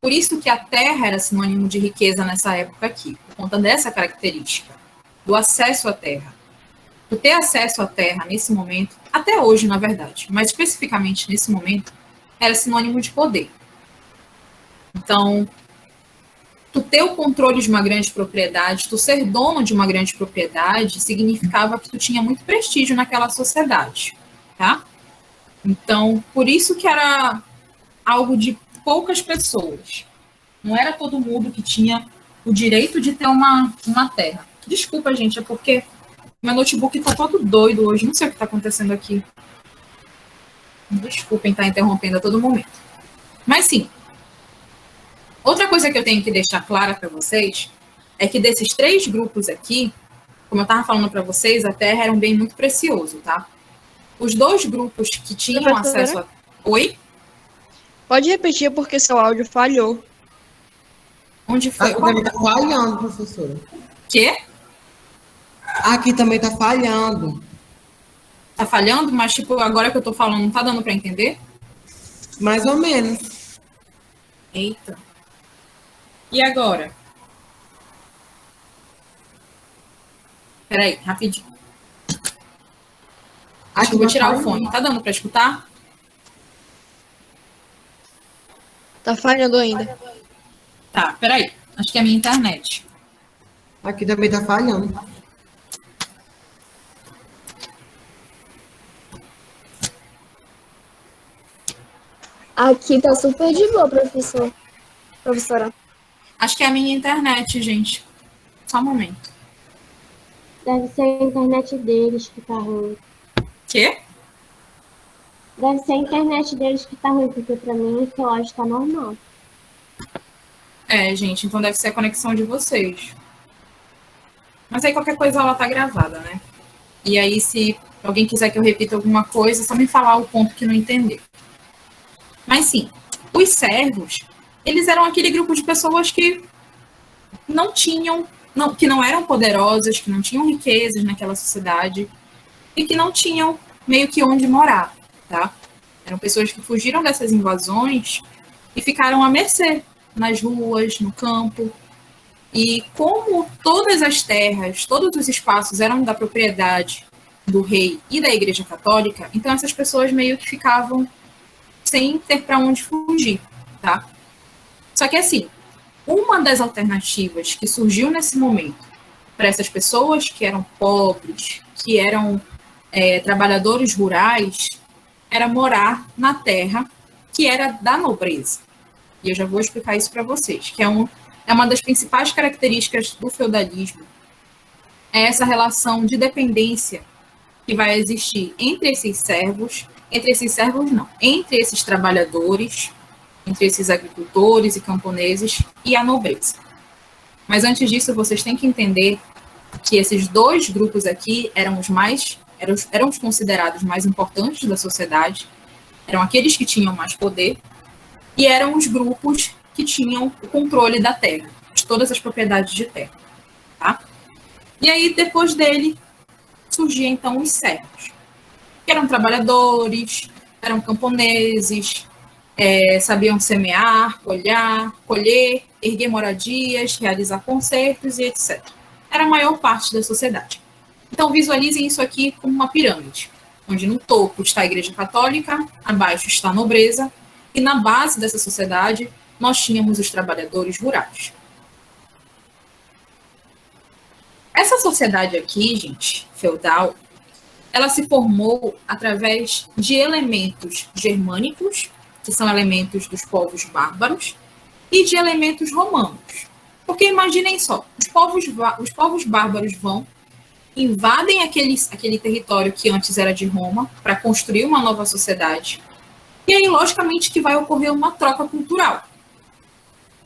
por isso que a terra era sinônimo de riqueza nessa época aqui, por conta dessa característica, do acesso à terra. Tu ter acesso à terra nesse momento, até hoje, na verdade, mas especificamente nesse momento, era sinônimo de poder. Então, tu ter o controle de uma grande propriedade, tu ser dono de uma grande propriedade, significava que tu tinha muito prestígio naquela sociedade, tá? Então, por isso que era algo de poucas pessoas. Não era todo mundo que tinha o direito de ter uma terra. Desculpa, gente, é porque meu notebook tá todo doido hoje, não sei o que tá acontecendo aqui. Desculpem estar interrompendo a todo momento. Mas sim, outra coisa que eu tenho que deixar clara para vocês é que desses 3 grupos aqui, como eu estava falando para vocês, a terra era um bem muito precioso, tá? Os 2 grupos que tinham acesso a... Oi? Pode repetir porque seu áudio falhou. Onde foi? Aqui também tá falhando, professora. Quê? Aqui também tá falhando. Tá falhando? Mas, tipo, agora que eu tô falando, não tá dando para entender? Mais ou menos. Eita. E agora? Peraí, rapidinho. Acho que eu vou tirar o fone. Tá dando para escutar? Tá falhando ainda. Tá, peraí. Acho que é a minha internet. Aqui também tá falhando. Aqui tá super de boa, professora. Acho que é a minha internet, gente. Só um momento. Deve ser a internet deles que tá ruim. Quê? Deve ser a internet deles que tá ruim, porque pra mim o áudio tá normal. É, gente, então deve ser a conexão de vocês. Mas aí qualquer coisa ela tá gravada, né? E aí, se alguém quiser que eu repita alguma coisa, é só me falar o ponto que não entender. Mas sim, os servos, eles eram aquele grupo de pessoas que que não eram poderosas, que não tinham riquezas naquela sociedade e que não tinham meio que onde morar, tá? Eram pessoas que fugiram dessas invasões e ficaram à mercê nas ruas, no campo. E como todas as terras, todos os espaços eram da propriedade do rei e da Igreja Católica, então essas pessoas meio que ficavam sem ter para onde fugir, tá? Só que assim, Uma das alternativas que surgiu nesse momento para essas pessoas que eram pobres, que eram trabalhadores rurais, era morar na terra que era da nobreza. E eu já vou explicar isso para vocês, que é uma das principais características do feudalismo, é essa relação de dependência que vai existir entre esses trabalhadores, entre esses agricultores e camponeses e a nobreza. Mas antes disso, vocês têm que entender que esses dois grupos aqui eram os considerados mais importantes da sociedade, eram aqueles que tinham mais poder, e eram os grupos que tinham o controle da terra, de todas as propriedades de terra. Tá? E aí, depois dele, surgiam então os servos, que eram trabalhadores, eram camponeses, sabiam semear, colher, erguer moradias, realizar concertos e etc. Era a maior parte da sociedade. Então, visualizem isso aqui como uma pirâmide, onde no topo está a Igreja Católica, abaixo está a nobreza, e na base dessa sociedade nós tínhamos os trabalhadores rurais. Essa sociedade aqui, gente, feudal, ela se formou através de elementos germânicos, que são elementos dos povos bárbaros, e de elementos romanos. Porque imaginem só, os povos bárbaros vão, invadem aquele território que antes era de Roma, para construir uma nova sociedade, e aí, logicamente, que vai ocorrer uma troca cultural.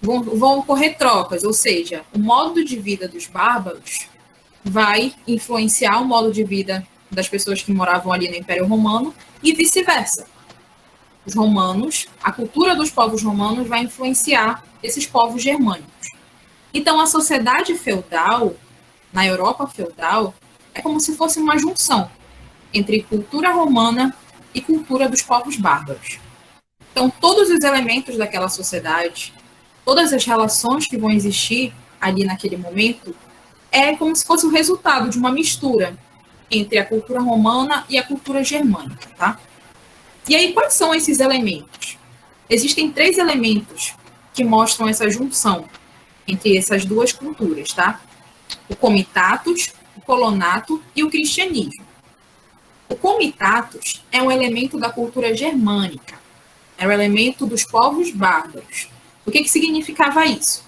Vão ocorrer trocas, ou seja, o modo de vida dos bárbaros vai influenciar o modo de vida das pessoas que moravam ali no Império Romano e vice-versa. Os romanos, a cultura dos povos romanos vai influenciar esses povos germânicos. Então, a sociedade feudal, na Europa feudal, é como se fosse uma junção entre cultura romana e cultura dos povos bárbaros. Então, todos os elementos daquela sociedade, todas as relações que vão existir ali naquele momento, é como se fosse o resultado de uma mistura entre a cultura romana e a cultura germânica, tá? E aí, quais são esses elementos? Existem 3 elementos que mostram essa junção entre essas duas culturas, tá? O comitatus, o colonato e o cristianismo. O comitatus é um elemento da cultura germânica, é um elemento dos povos bárbaros. O que significava isso?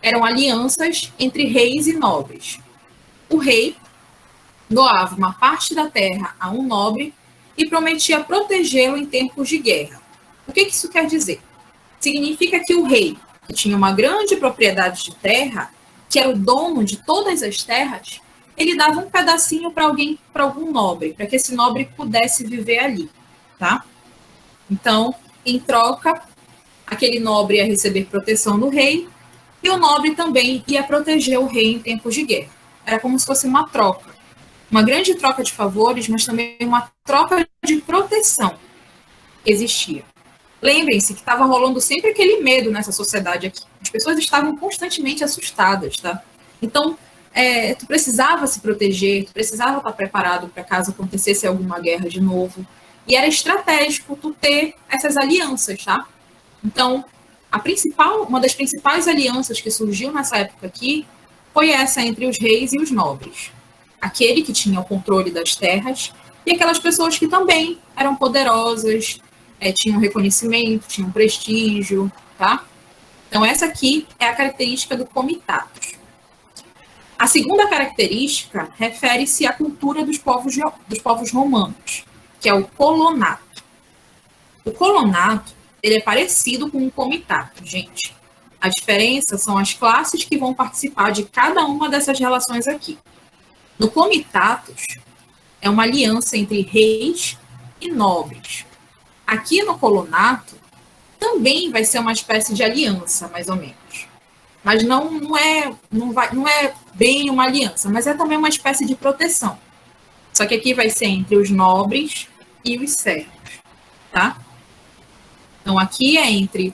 Eram alianças entre reis e nobres. O rei doava uma parte da terra a um nobre e prometia protegê-lo em tempos de guerra. O que isso quer dizer? Significa que o rei, que tinha uma grande propriedade de terra, que era o dono de todas as terras, ele dava um pedacinho para algum nobre, para que esse nobre pudesse viver ali, tá? Então, em troca, aquele nobre ia receber proteção do rei e o nobre também ia proteger o rei em tempos de guerra. Era como se fosse uma troca. Uma grande troca de favores, mas também uma troca de proteção que existia. Lembrem-se que estava rolando sempre aquele medo nessa sociedade aqui. As pessoas estavam constantemente assustadas, tá? Então, tu precisava se proteger, tu precisava estar preparado para caso acontecesse alguma guerra de novo. E era estratégico tu ter essas alianças, tá? Então, uma das principais alianças que surgiu nessa época aqui foi essa entre os reis e os nobres. Aquele que tinha o controle das terras e aquelas pessoas que também eram poderosas, tinham reconhecimento, tinham prestígio, tá? Então, essa aqui é a característica do comitatus. A segunda característica refere-se à cultura dos povos romanos, que é o colonato. O colonato, ele é parecido com o comitato, gente. A diferença são as classes que vão participar de cada uma dessas relações aqui. No comitatus, é uma aliança entre reis e nobres. Aqui no colonato, também vai ser uma espécie de aliança, mais ou menos. Mas não é bem uma aliança, mas é também uma espécie de proteção. Só que aqui vai ser entre os nobres e os servos, tá? Então, aqui é entre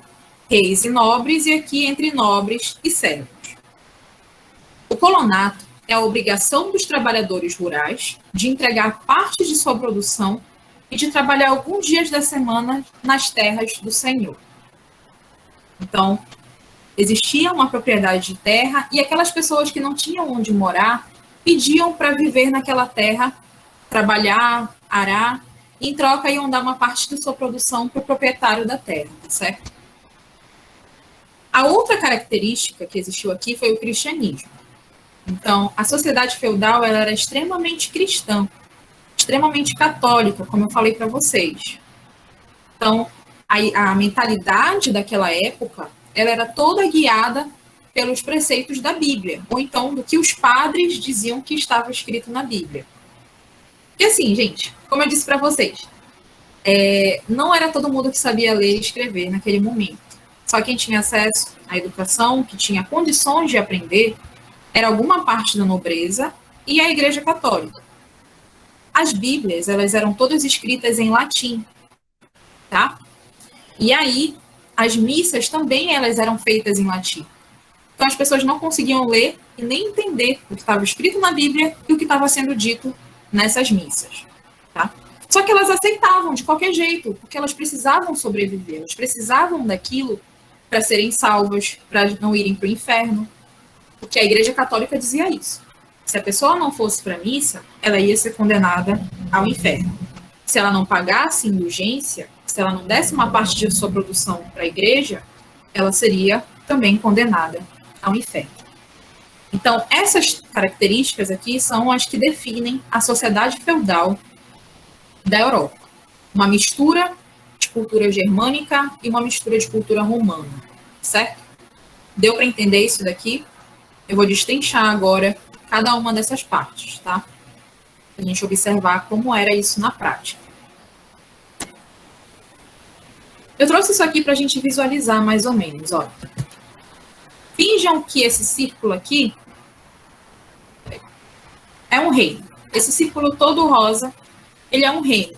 reis e nobres e aqui entre nobres e servos. O colonato é a obrigação dos trabalhadores rurais de entregar parte de sua produção e de trabalhar alguns dias da semana nas terras do Senhor. Então, Existia uma propriedade de terra e aquelas pessoas que não tinham onde morar pediam para viver naquela terra, trabalhar, arar, e em troca iam dar uma parte de sua produção para o proprietário da terra, tá certo? A outra característica que existiu aqui foi o cristianismo. Então, a sociedade feudal ela era extremamente cristã, extremamente católica, como eu falei para vocês. Então, a mentalidade daquela época, ela era toda guiada pelos preceitos da Bíblia, ou então do que os padres diziam que estava escrito na Bíblia. E assim, gente, como eu disse para vocês, não era todo mundo que sabia ler e escrever naquele momento. Só quem tinha acesso à educação, que tinha condições de aprender, era alguma parte da nobreza e a Igreja Católica. As Bíblias, elas eram todas escritas em latim, tá? E aí, as missas também, elas eram feitas em latim. Então, as pessoas não conseguiam ler e nem entender o que estava escrito na Bíblia e o que estava sendo dito nessas missas, tá? Só que elas aceitavam de qualquer jeito, porque elas precisavam sobreviver, elas precisavam daquilo para serem salvas, para não irem para o inferno, porque a Igreja Católica dizia isso. Se a pessoa não fosse para a missa, ela ia ser condenada ao inferno. Se ela não pagasse indulgência, se ela não desse uma parte de sua produção para a igreja, ela seria também condenada ao inferno. Então, essas características aqui são as que definem a sociedade feudal da Europa. Uma mistura de cultura germânica e uma mistura de cultura romana, certo? Deu para entender isso daqui? Eu vou destrinchar agora cada uma dessas partes, tá? Para a gente observar como era isso na prática. Eu trouxe isso aqui para a gente visualizar mais ou menos, ó. Finjam que esse círculo aqui é um reino. Esse círculo todo rosa, ele é um reino,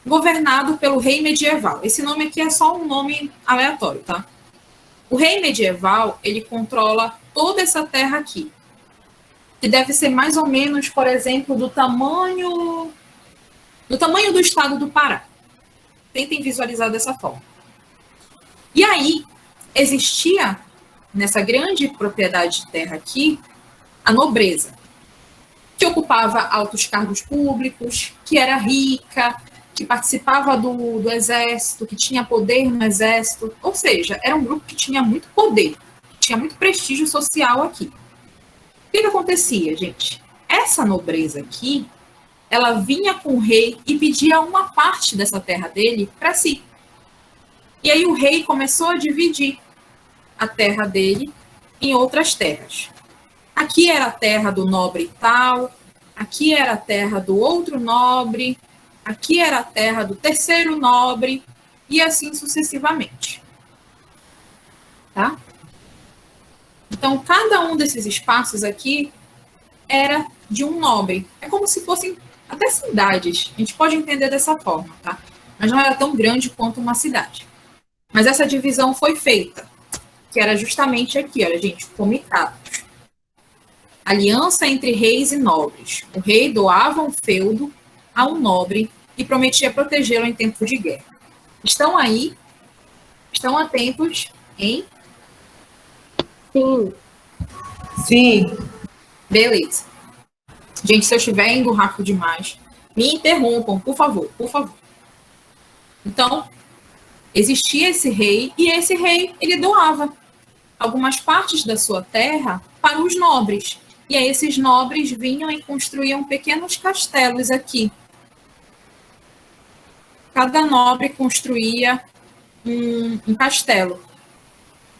governado pelo rei medieval. Esse nome aqui é só um nome aleatório, tá? O rei medieval, ele controla toda essa terra aqui, que deve ser mais ou menos, por exemplo, do tamanho do estado do Pará. Tentem visualizar dessa forma. E aí, existia, nessa grande propriedade de terra aqui, a nobreza, que ocupava altos cargos públicos, que era rica, que participava do exército, que tinha poder no exército. Ou seja, era um grupo que tinha muito poder, que tinha muito prestígio social aqui. O que acontecia, gente? Essa nobreza aqui, ela vinha com o rei e pedia uma parte dessa terra dele para si. E aí o rei começou a dividir a terra dele em outras terras. Aqui era a terra do nobre tal, aqui era a terra do outro nobre, aqui era a terra do terceiro nobre, e assim sucessivamente. Tá? Então, cada um desses espaços aqui era de um nobre. É como se fossem até cidades. A gente pode entender dessa forma, tá? Mas não era tão grande quanto uma cidade. Mas essa divisão foi feita, que era justamente aqui, olha, gente, comitados. Aliança entre reis e nobres. O rei doava um feudo a um nobre e prometia protegê-lo em tempo de guerra. Estão aí? Estão atentos, hein? Sim. Sim. Beleza. Gente, se eu estiver indo rápido demais, me interrompam, por favor, por favor. Então, existia esse rei, e esse rei, ele doava algumas partes da sua terra para os nobres. E aí esses nobres vinham e construíam pequenos castelos aqui. Cada nobre construía um castelo.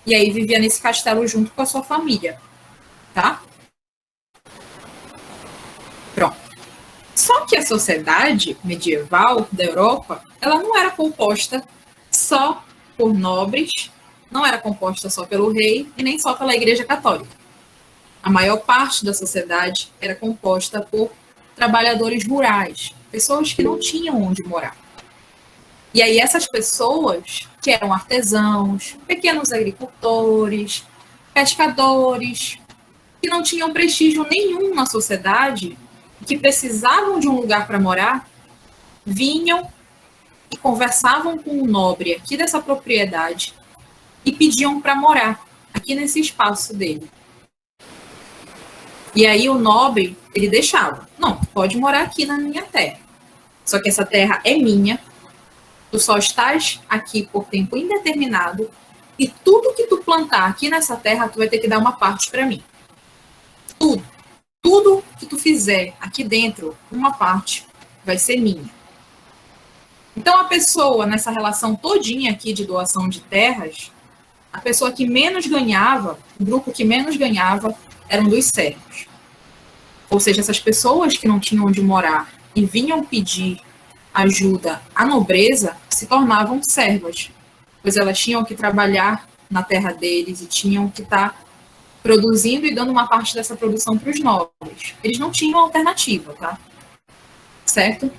E aí vivia nesse castelo junto com a sua família. Tá? Pronto. Só que a sociedade medieval da Europa, ela não era composta só por nobres, não era composta só pelo rei e nem só pela Igreja Católica. A maior parte da sociedade era composta por trabalhadores rurais, pessoas que não tinham onde morar. E aí essas pessoas, que eram artesãos, pequenos agricultores, pescadores, que não tinham prestígio nenhum na sociedade, que precisavam de um lugar para morar, vinham e conversavam com o nobre aqui dessa propriedade e pediam para morar aqui nesse espaço dele. E aí o nobre, ele deixava. Não, tu pode morar aqui na minha terra. Só que essa terra é minha. Tu só estás aqui por tempo indeterminado. E tudo que tu plantar aqui nessa terra, tu vai ter que dar uma parte para mim. Tudo. Tudo que tu fizer aqui dentro, uma parte vai ser minha. Então, a pessoa, nessa relação todinha aqui de doação de terras, a pessoa que menos ganhava, o grupo que menos ganhava, eram dos servos. Ou seja, essas pessoas que não tinham onde morar e vinham pedir ajuda à nobreza, se tornavam servas, pois elas tinham que trabalhar na terra deles e tinham que estar produzindo e dando uma parte dessa produção para os nobres. Eles não tinham alternativa, tá? Certo?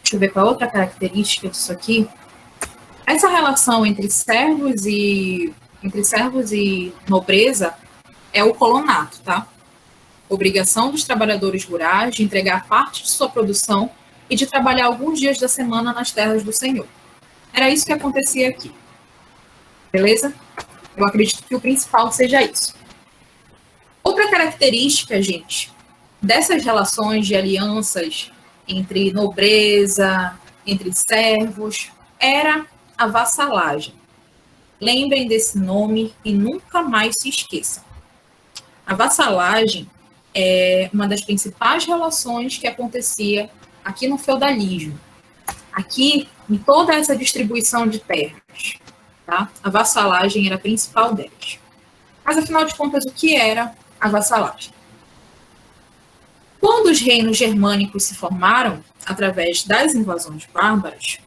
Deixa eu ver qual é a outra característica disso aqui. Essa relação entre servos e nobreza é o colonato, tá? Obrigação dos trabalhadores rurais de entregar parte de sua produção e de trabalhar alguns dias da semana nas terras do Senhor. Era isso que acontecia aqui. Beleza? Eu acredito que o principal seja isso. Outra característica, gente, dessas relações de alianças entre nobreza, entre servos, era a vassalagem. Lembrem desse nome e nunca mais se esqueçam. A vassalagem é uma das principais relações que acontecia aqui no feudalismo. Aqui, em toda essa distribuição de terras, tá? A vassalagem era a principal delas. Mas, afinal de contas, o que era a vassalagem? Quando os reinos germânicos se formaram, através das invasões bárbaras,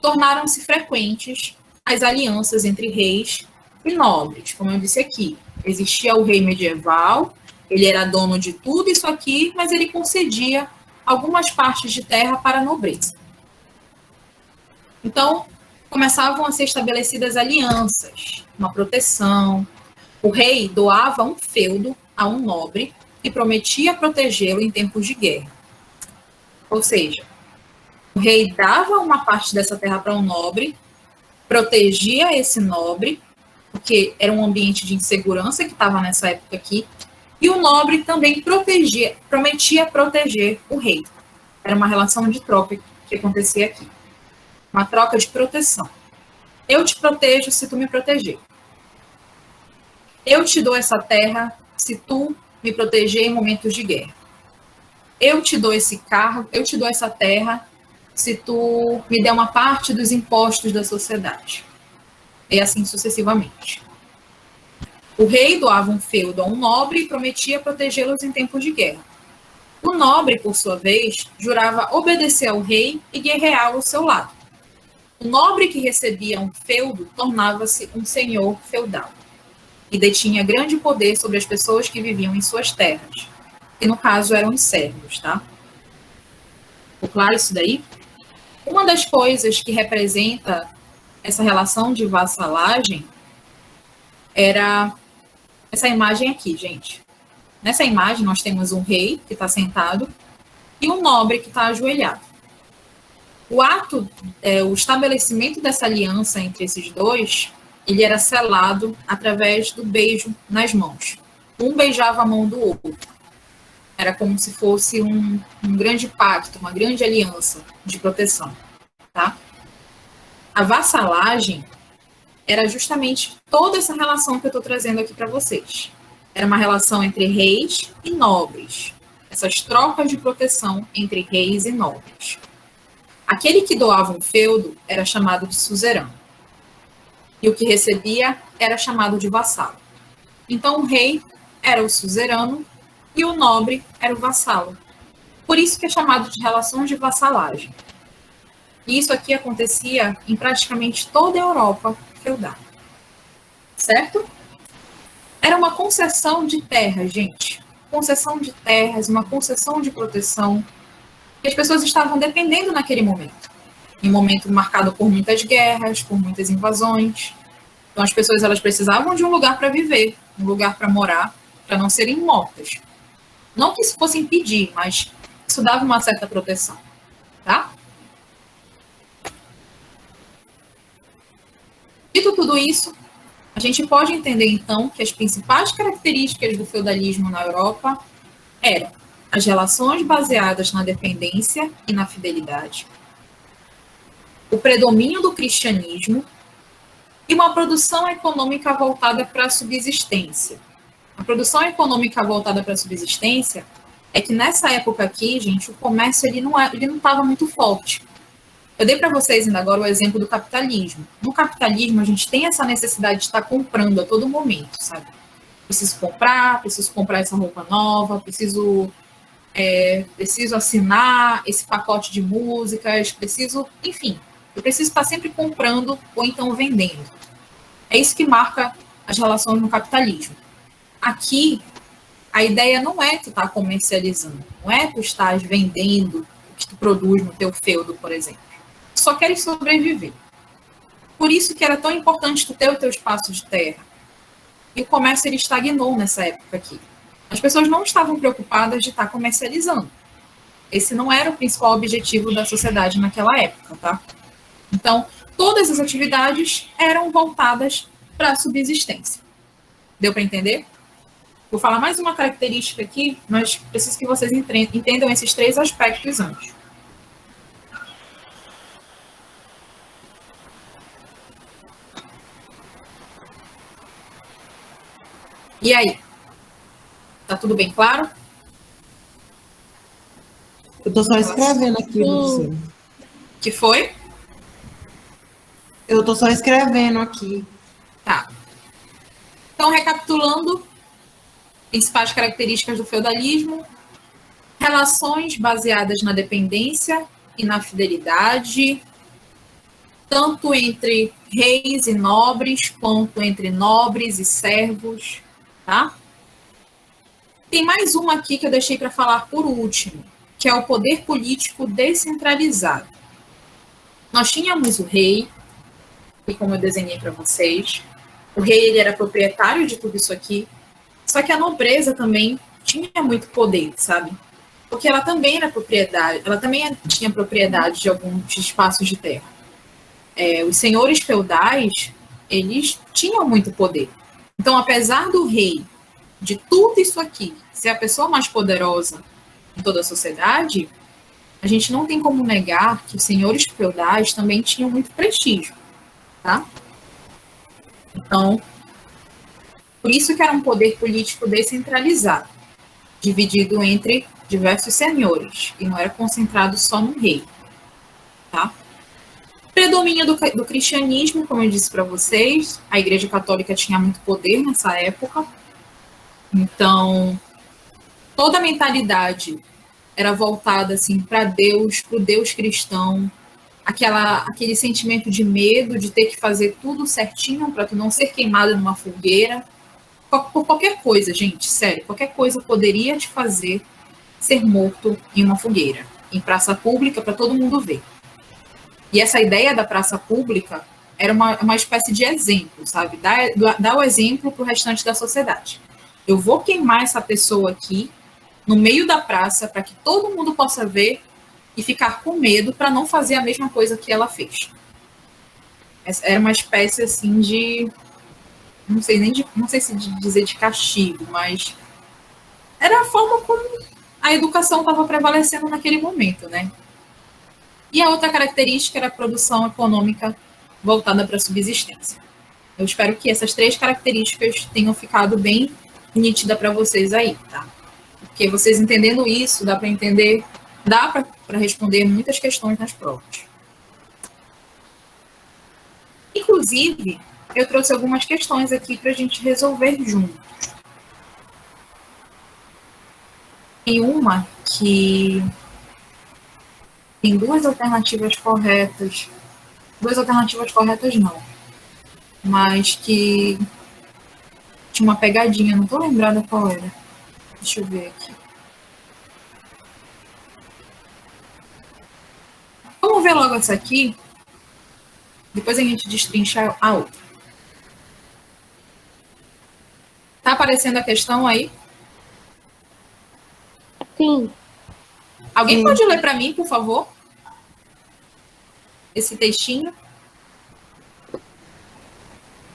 tornaram-se frequentes as alianças entre reis e nobres. Como eu disse aqui, existia o rei medieval, ele era dono de tudo isso aqui, mas ele concedia algumas partes de terra para a nobreza. Então, começavam a ser estabelecidas alianças, uma proteção. O rei doava um feudo a um nobre e prometia protegê-lo em tempos de guerra. Ou seja, o rei dava uma parte dessa terra para um nobre, protegia esse nobre, porque era um ambiente de insegurança que estava nessa época aqui, e o nobre também prometia proteger o rei. Era uma relação de troca que acontecia aqui. Uma troca de proteção. Eu te protejo se tu me proteger. Eu te dou essa terra se tu me proteger em momentos de guerra. Eu te dou esse cargo, eu te dou essa terra se tu me der uma parte dos impostos da sociedade. E assim sucessivamente. O rei doava um feudo a um nobre e prometia protegê-los em tempos de guerra. O nobre, por sua vez, jurava obedecer ao rei e guerrear ao seu lado. O nobre que recebia um feudo tornava-se um senhor feudal e detinha grande poder sobre as pessoas que viviam em suas terras, que no caso eram os servos, tá? Ficou claro isso daí? Uma das coisas que representa essa relação de vassalagem era essa imagem aqui, gente. Nessa imagem nós temos um rei que está sentado e um nobre que está ajoelhado. O estabelecimento dessa aliança entre esses dois, ele era selado através do beijo nas mãos. Um beijava a mão do outro. Era como se fosse um grande pacto, uma grande aliança de proteção, tá? A vassalagem era justamente toda essa relação que eu estou trazendo aqui para vocês. Era uma relação entre reis e nobres. Essas trocas de proteção entre reis e nobres. Aquele que doava um feudo era chamado de suzerano. E o que recebia era chamado de vassalo. Então, o rei era o suzerano e o nobre era o vassalo. Por isso que é chamado de relações de vassalagem. E isso aqui acontecia em praticamente toda a Europa feudal. Certo? Era uma concessão de terras, gente. Concessão de terras, uma concessão de proteção que as pessoas estavam dependendo naquele momento. Em um momento marcado por muitas guerras, por muitas invasões. Então, as pessoas elas precisavam de um lugar para viver, um lugar para morar, para não serem mortas. Não que isso fosse impedir, mas isso dava uma certa proteção. Tá? Dito tudo isso, a gente pode entender, então, que as principais características do feudalismo na Europa eram as relações baseadas na dependência e na fidelidade, o predomínio do cristianismo e uma produção econômica voltada para a subsistência. A produção econômica voltada para a subsistência é que nessa época aqui, gente, o comércio ele não estava muito forte. Eu dei para vocês ainda agora o exemplo do capitalismo. No capitalismo, a gente tem essa necessidade de estar comprando a todo momento, sabe? Preciso comprar essa roupa nova, preciso assinar esse pacote de músicas, enfim, eu preciso estar sempre comprando ou então vendendo. É isso que marca as relações no capitalismo. Aqui, a ideia não é tu estar comercializando, não é tu estar vendendo o que tu produz no teu feudo, por exemplo. Tu só queres sobreviver. Por isso que era tão importante tu ter o teu espaço de terra. E o comércio ele estagnou nessa época aqui. As pessoas não estavam preocupadas de estar comercializando. Esse não era o principal objetivo da sociedade naquela época, tá? Então, todas as atividades eram voltadas para a subsistência. Deu para entender? Vou falar mais uma característica aqui, mas preciso que vocês entendam esses 3 aspectos antes. E aí? Tá tudo bem claro? Eu tô só escrevendo aqui, professor. Que foi? Eu tô só escrevendo aqui. Tá. Então, recapitulando, principais características do feudalismo: relações baseadas na dependência e na fidelidade, tanto entre reis e nobres, quanto entre nobres e servos, tá? Tem mais uma aqui que eu deixei para falar por último, que é o poder político descentralizado. Nós tínhamos o rei, e como eu desenhei para vocês, o rei ele era proprietário de tudo isso aqui, só que a nobreza também tinha muito poder, sabe? Porque ela também era propriedade, ela também tinha propriedade de alguns espaços de terra. Os senhores feudais, eles tinham muito poder. Então, apesar do rei, de tudo isso aqui, ser a pessoa mais poderosa em toda a sociedade, a gente não tem como negar que os senhores feudais também tinham muito prestígio, tá? Então, por isso que era um poder político descentralizado, dividido entre diversos senhores, e não era concentrado só no rei, tá? Predomínio do cristianismo, como eu disse para vocês, a Igreja Católica tinha muito poder nessa época, então toda a mentalidade era voltada assim para Deus, para o Deus cristão, aquele sentimento de medo de ter que fazer tudo certinho para tu não ser queimado numa fogueira, por qualquer coisa, gente, sério, qualquer coisa poderia te fazer ser morto em uma fogueira, em praça pública para todo mundo ver. E essa ideia da praça pública era uma espécie de exemplo, sabe? Dar o exemplo para o restante da sociedade. Eu vou queimar essa pessoa aqui, no meio da praça, para que todo mundo possa ver e ficar com medo para não fazer a mesma coisa que ela fez. Era uma espécie, assim, de... Não sei se dizer de castigo, mas era a forma como a educação estava prevalecendo naquele momento, né? E a outra característica era a produção econômica voltada para a subsistência. Eu espero que essas 3 características tenham ficado bem nítida para vocês aí, tá? Porque vocês entendendo isso, dá para responder muitas questões nas provas. Inclusive, eu trouxe algumas questões aqui para a gente resolver juntos. Tem uma que tem 2 alternativas corretas. 2 alternativas corretas não. Mas que tinha uma pegadinha, não tô lembrada qual era. Deixa eu ver aqui. Vamos ver logo essa aqui. Depois a gente destrincha a outra. Tá aparecendo a questão aí? Sim. Alguém pode ler para mim, por favor? Esse textinho?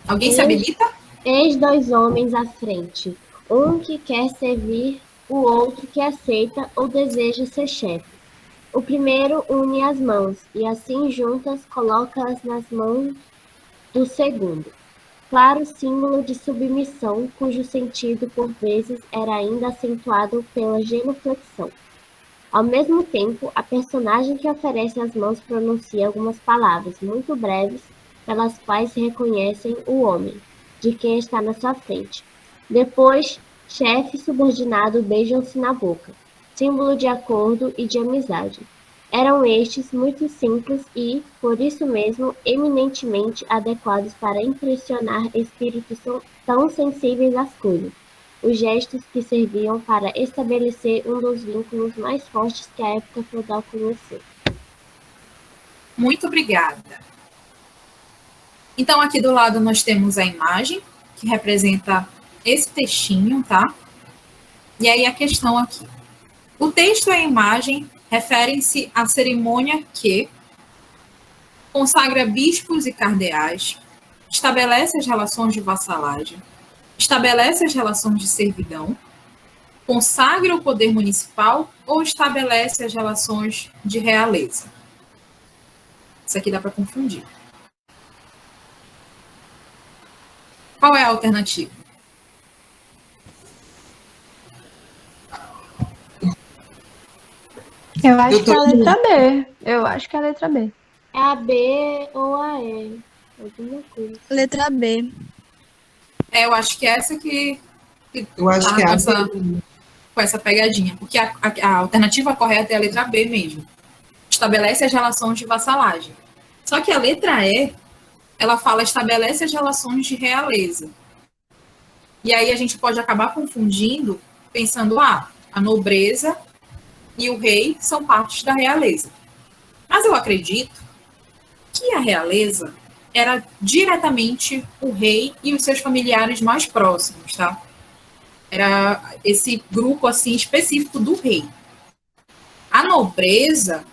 Alguém se habilita? Eis dois homens à frente, um que quer servir, o outro que aceita ou deseja ser chefe. O primeiro une as mãos, e assim juntas coloca-as nas mãos do segundo. Claro símbolo de submissão, cujo sentido por vezes era ainda acentuado pela genuflexão. Ao mesmo tempo, a personagem que oferece as mãos pronuncia algumas palavras muito breves, pelas quais se reconhecem o homem, de quem está na sua frente. Depois, chefe e subordinado beijam-se na boca, símbolo de acordo e de amizade. Eram estes muito simples e, por isso mesmo, eminentemente adequados para impressionar espíritos tão sensíveis às coisas. Os gestos que serviam para estabelecer um dos vínculos mais fortes que a época feudal conheceu. Muito obrigada. Então, aqui do lado nós temos a imagem, que representa esse textinho, tá? E aí a questão aqui. O texto e a imagem referem-se à cerimônia que consagra bispos e cardeais, estabelece as relações de vassalagem, estabelece as relações de servidão, consagra o poder municipal ou estabelece as relações de realeza. Isso aqui dá para confundir. Qual é a alternativa? Eu acho que é a letra B. Eu acho que é a letra B. É a B ou a E? Alguma coisa. Letra B. Eu acho que é essa que Eu acho tá que é com essa pegadinha, porque a alternativa correta é a letra B mesmo. Estabelece as relações de vassalagem. Só que a letra E, ela fala estabelece as relações de realeza. E aí a gente pode acabar confundindo, pensando, a nobreza e o rei são partes da realeza. Mas eu acredito que a realeza era diretamente o rei e os seus familiares mais próximos, tá? Era esse grupo, assim, específico do rei. A nobreza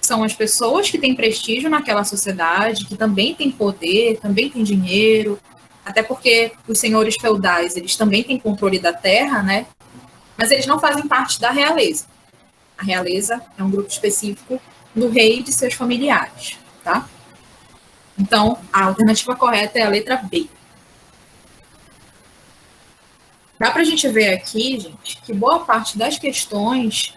são as pessoas que têm prestígio naquela sociedade, que também têm poder, também têm dinheiro, até porque os senhores feudais, eles também têm controle da terra, né? Mas eles não fazem parte da realeza. A realeza é um grupo específico do rei e de seus familiares, tá? Então, a alternativa correta é a letra B. Dá para a gente ver aqui, gente, que boa parte das questões,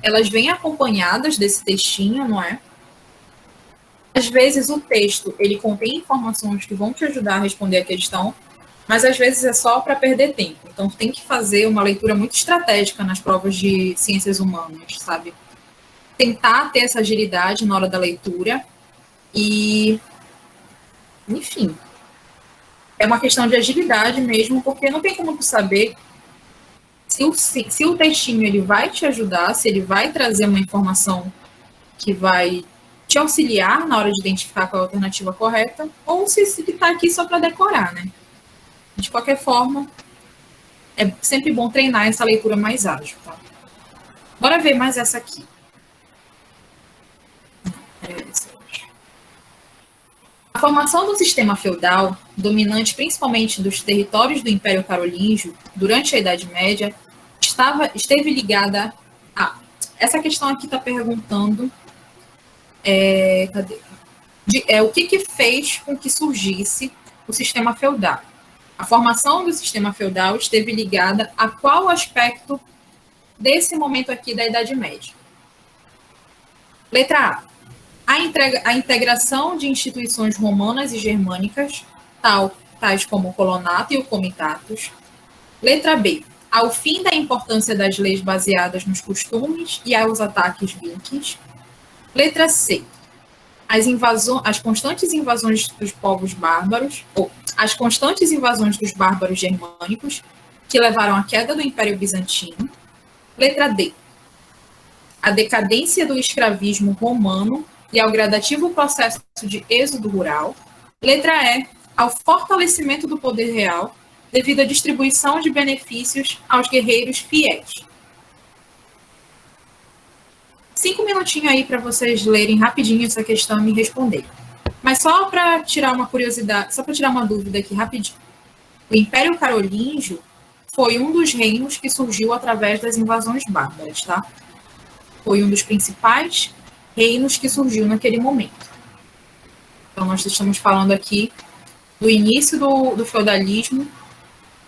elas vêm acompanhadas desse textinho, não é? Às vezes o texto, ele contém informações que vão te ajudar a responder a questão, mas às vezes é só para perder tempo. Então, tem que fazer uma leitura muito estratégica nas provas de ciências humanas, sabe? Tentar ter essa agilidade na hora da leitura e, enfim, é uma questão de agilidade mesmo, porque não tem como tu saber se o textinho ele vai te ajudar, se ele vai trazer uma informação que vai te auxiliar na hora de identificar qual é a alternativa correta, ou se ele está aqui só para decorar, né? De qualquer forma, é sempre bom treinar essa leitura mais ágil, tá? Bora ver mais essa aqui. A formação do sistema feudal, dominante principalmente dos territórios do Império Carolíngio durante a Idade Média, esteve ligada a... Essa questão aqui está perguntando o que fez com que surgisse o sistema feudal. A formação do sistema feudal esteve ligada a qual aspecto desse momento aqui da Idade Média? Letra A. A integração de instituições romanas e germânicas, tais como o colonato e o comitatus. Letra B. Ao fim da importância das leis baseadas nos costumes e aos ataques vikings. Letra C. As constantes invasões dos povos bárbaros, ou as constantes invasões dos bárbaros germânicos, que levaram à queda do Império Bizantino. Letra D. A decadência do escravismo romano e ao gradativo processo de êxodo rural. Letra E. Ao fortalecimento do poder real, devido à distribuição de benefícios aos guerreiros fiéis. 5 minutinhos aí para vocês lerem rapidinho essa questão e me responderem. Mas só para tirar uma curiosidade, só para tirar uma dúvida aqui rapidinho. O Império Carolíngio foi um dos reinos que surgiu através das invasões bárbaras, tá? Foi um dos principais reinos que surgiu naquele momento. Então, nós estamos falando aqui do início do feudalismo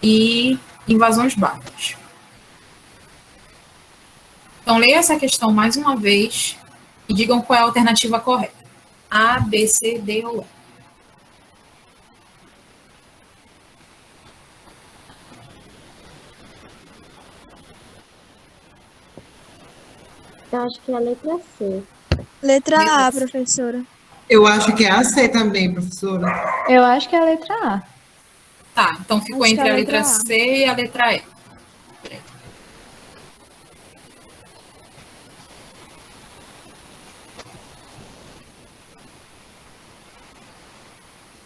e invasões bárbaras. Então, leia essa questão mais uma vez e digam qual é a alternativa correta. A, B, C, D ou E. Eu acho que é a letra C. Letra A, professora. Eu acho que é a C também, professora. Eu acho que é a letra A. Tá, então ficou Acho que entre é a a letra letra A. C e a letra E.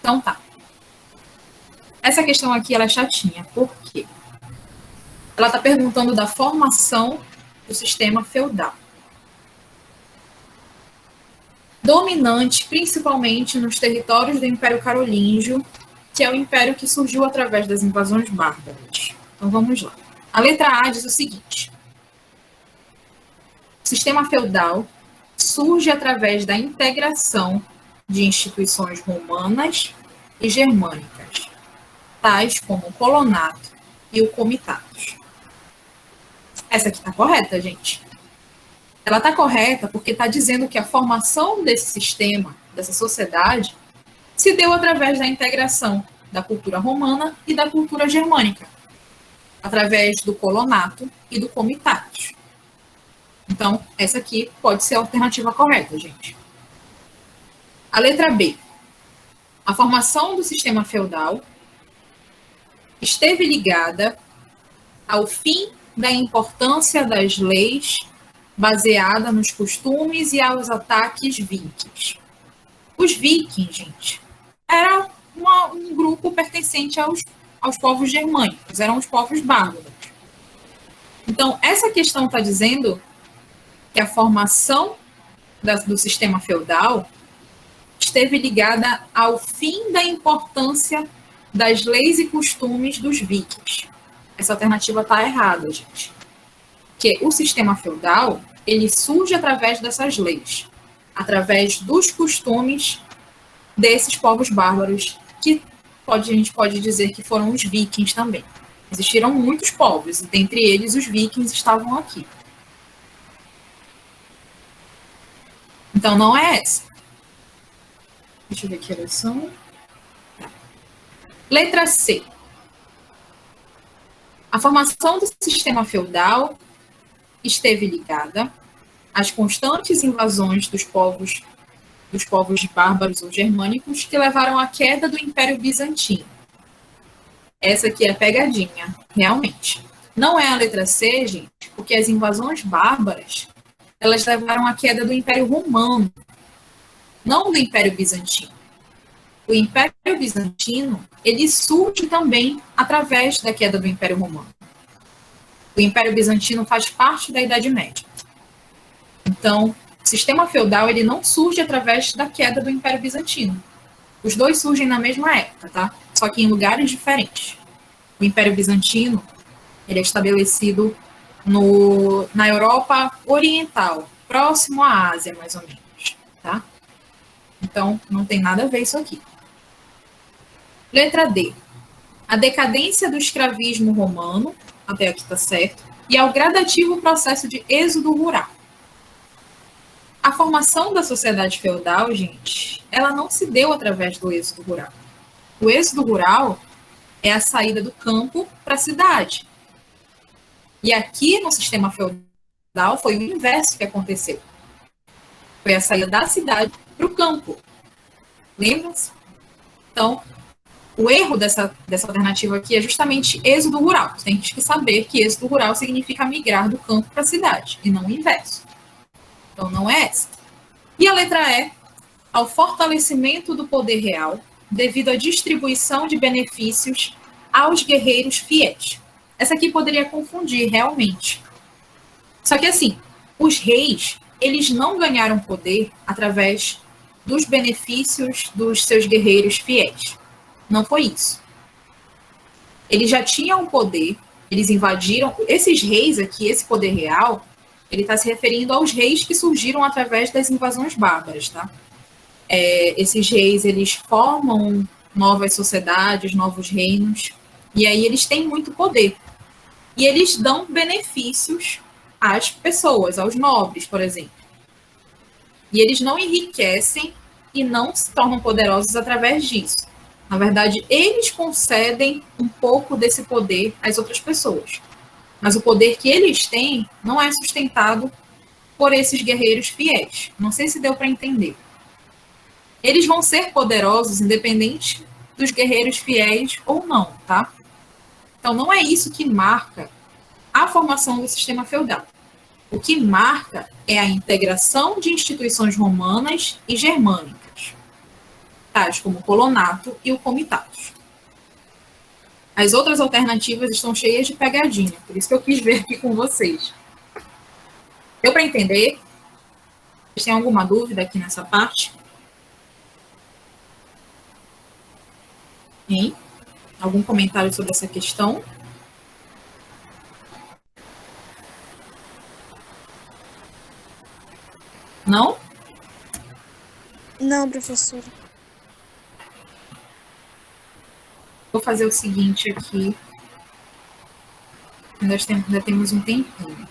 Então tá. Essa questão aqui ela é chatinha, por quê? Ela está perguntando da formação do sistema feudal. Dominante principalmente nos territórios do Império Carolíngio, que é o império que surgiu através das invasões bárbaras. Então vamos lá. A letra A diz o seguinte: o sistema feudal surge através da integração de instituições romanas e germânicas, tais como o colonato e o comitatus. Essa aqui está correta, gente. Ela está correta porque está dizendo que a formação desse sistema, dessa sociedade, se deu através da integração da cultura romana e da cultura germânica, através do colonato e do comitatus. Então, essa aqui pode ser a alternativa correta, gente. A letra B. A formação do sistema feudal esteve ligada ao fim da importância das leis baseada nos costumes e aos ataques vikings. Os vikings, gente, era um grupo pertencente aos povos germânicos, eram os povos bárbaros. Então, essa questão está dizendo que a formação do sistema feudal esteve ligada ao fim da importância das leis e costumes dos vikings. Essa alternativa está errada, gente. Porque o sistema feudal, ele surge através dessas leis, através dos costumes desses povos bárbaros, que a gente pode dizer que foram os vikings também. Existiram muitos povos, e dentre eles os vikings estavam aqui. Então, não é essa. Deixa eu ver que elas são. Tá. Letra C. A formação do sistema feudal esteve ligada às constantes invasões dos povos bárbaros ou germânicos que levaram à queda do Império Bizantino. Essa aqui é a pegadinha, realmente. Não é a letra C, gente, porque as invasões bárbaras, elas levaram à queda do Império Romano, não do Império Bizantino. O Império Bizantino, ele surge também através da queda do Império Romano. O Império Bizantino faz parte da Idade Média. Então, o sistema feudal, ele não surge através da queda do Império Bizantino. Os dois surgem na mesma época, tá? Só que em lugares diferentes. O Império Bizantino, ele é estabelecido na Europa Oriental, próximo à Ásia, mais ou menos, tá? Então, não tem nada a ver isso aqui. Letra D. A decadência do escravismo romano, até aqui está certo, e ao gradativo processo de êxodo rural. A formação da sociedade feudal, gente, ela não se deu através do êxodo rural. O êxodo rural é a saída do campo para a cidade. E aqui no sistema feudal foi o inverso que aconteceu. Foi a saída da cidade para o campo. Lembra-se? Então, o erro dessa alternativa aqui é justamente êxodo rural. Você tem que saber que êxodo rural significa migrar do campo para a cidade, e não o inverso. Então, não é essa. E a letra E, ao fortalecimento do poder real, devido à distribuição de benefícios aos guerreiros fiéis. Essa aqui poderia confundir, realmente. Só que, assim, os reis, eles não ganharam poder através dos benefícios dos seus guerreiros fiéis. Não foi isso. Eles já tinham poder, eles invadiram. Esses reis aqui, esse poder real, ele está se referindo aos reis que surgiram através das invasões bárbaras, tá? Esses reis, eles formam novas sociedades, novos reinos, e aí eles têm muito poder. E eles dão benefícios às pessoas, aos nobres, por exemplo. E eles não enriquecem e não se tornam poderosos através disso. Na verdade, eles concedem um pouco desse poder às outras pessoas. Mas o poder que eles têm não é sustentado por esses guerreiros fiéis. Não sei se deu para entender. Eles vão ser poderosos independente dos guerreiros fiéis ou não, tá? Então, não é isso que marca a formação do sistema feudal. O que marca é a integração de instituições romanas e germânicas, tais como o colonato e o comitatus. As outras alternativas estão cheias de pegadinha, por isso que eu quis ver aqui com vocês. Deu para entender? Vocês têm alguma dúvida aqui nessa parte? Hein? Algum comentário sobre essa questão? Não? Não, professora. Vou fazer o seguinte aqui. Ainda temos um tempinho.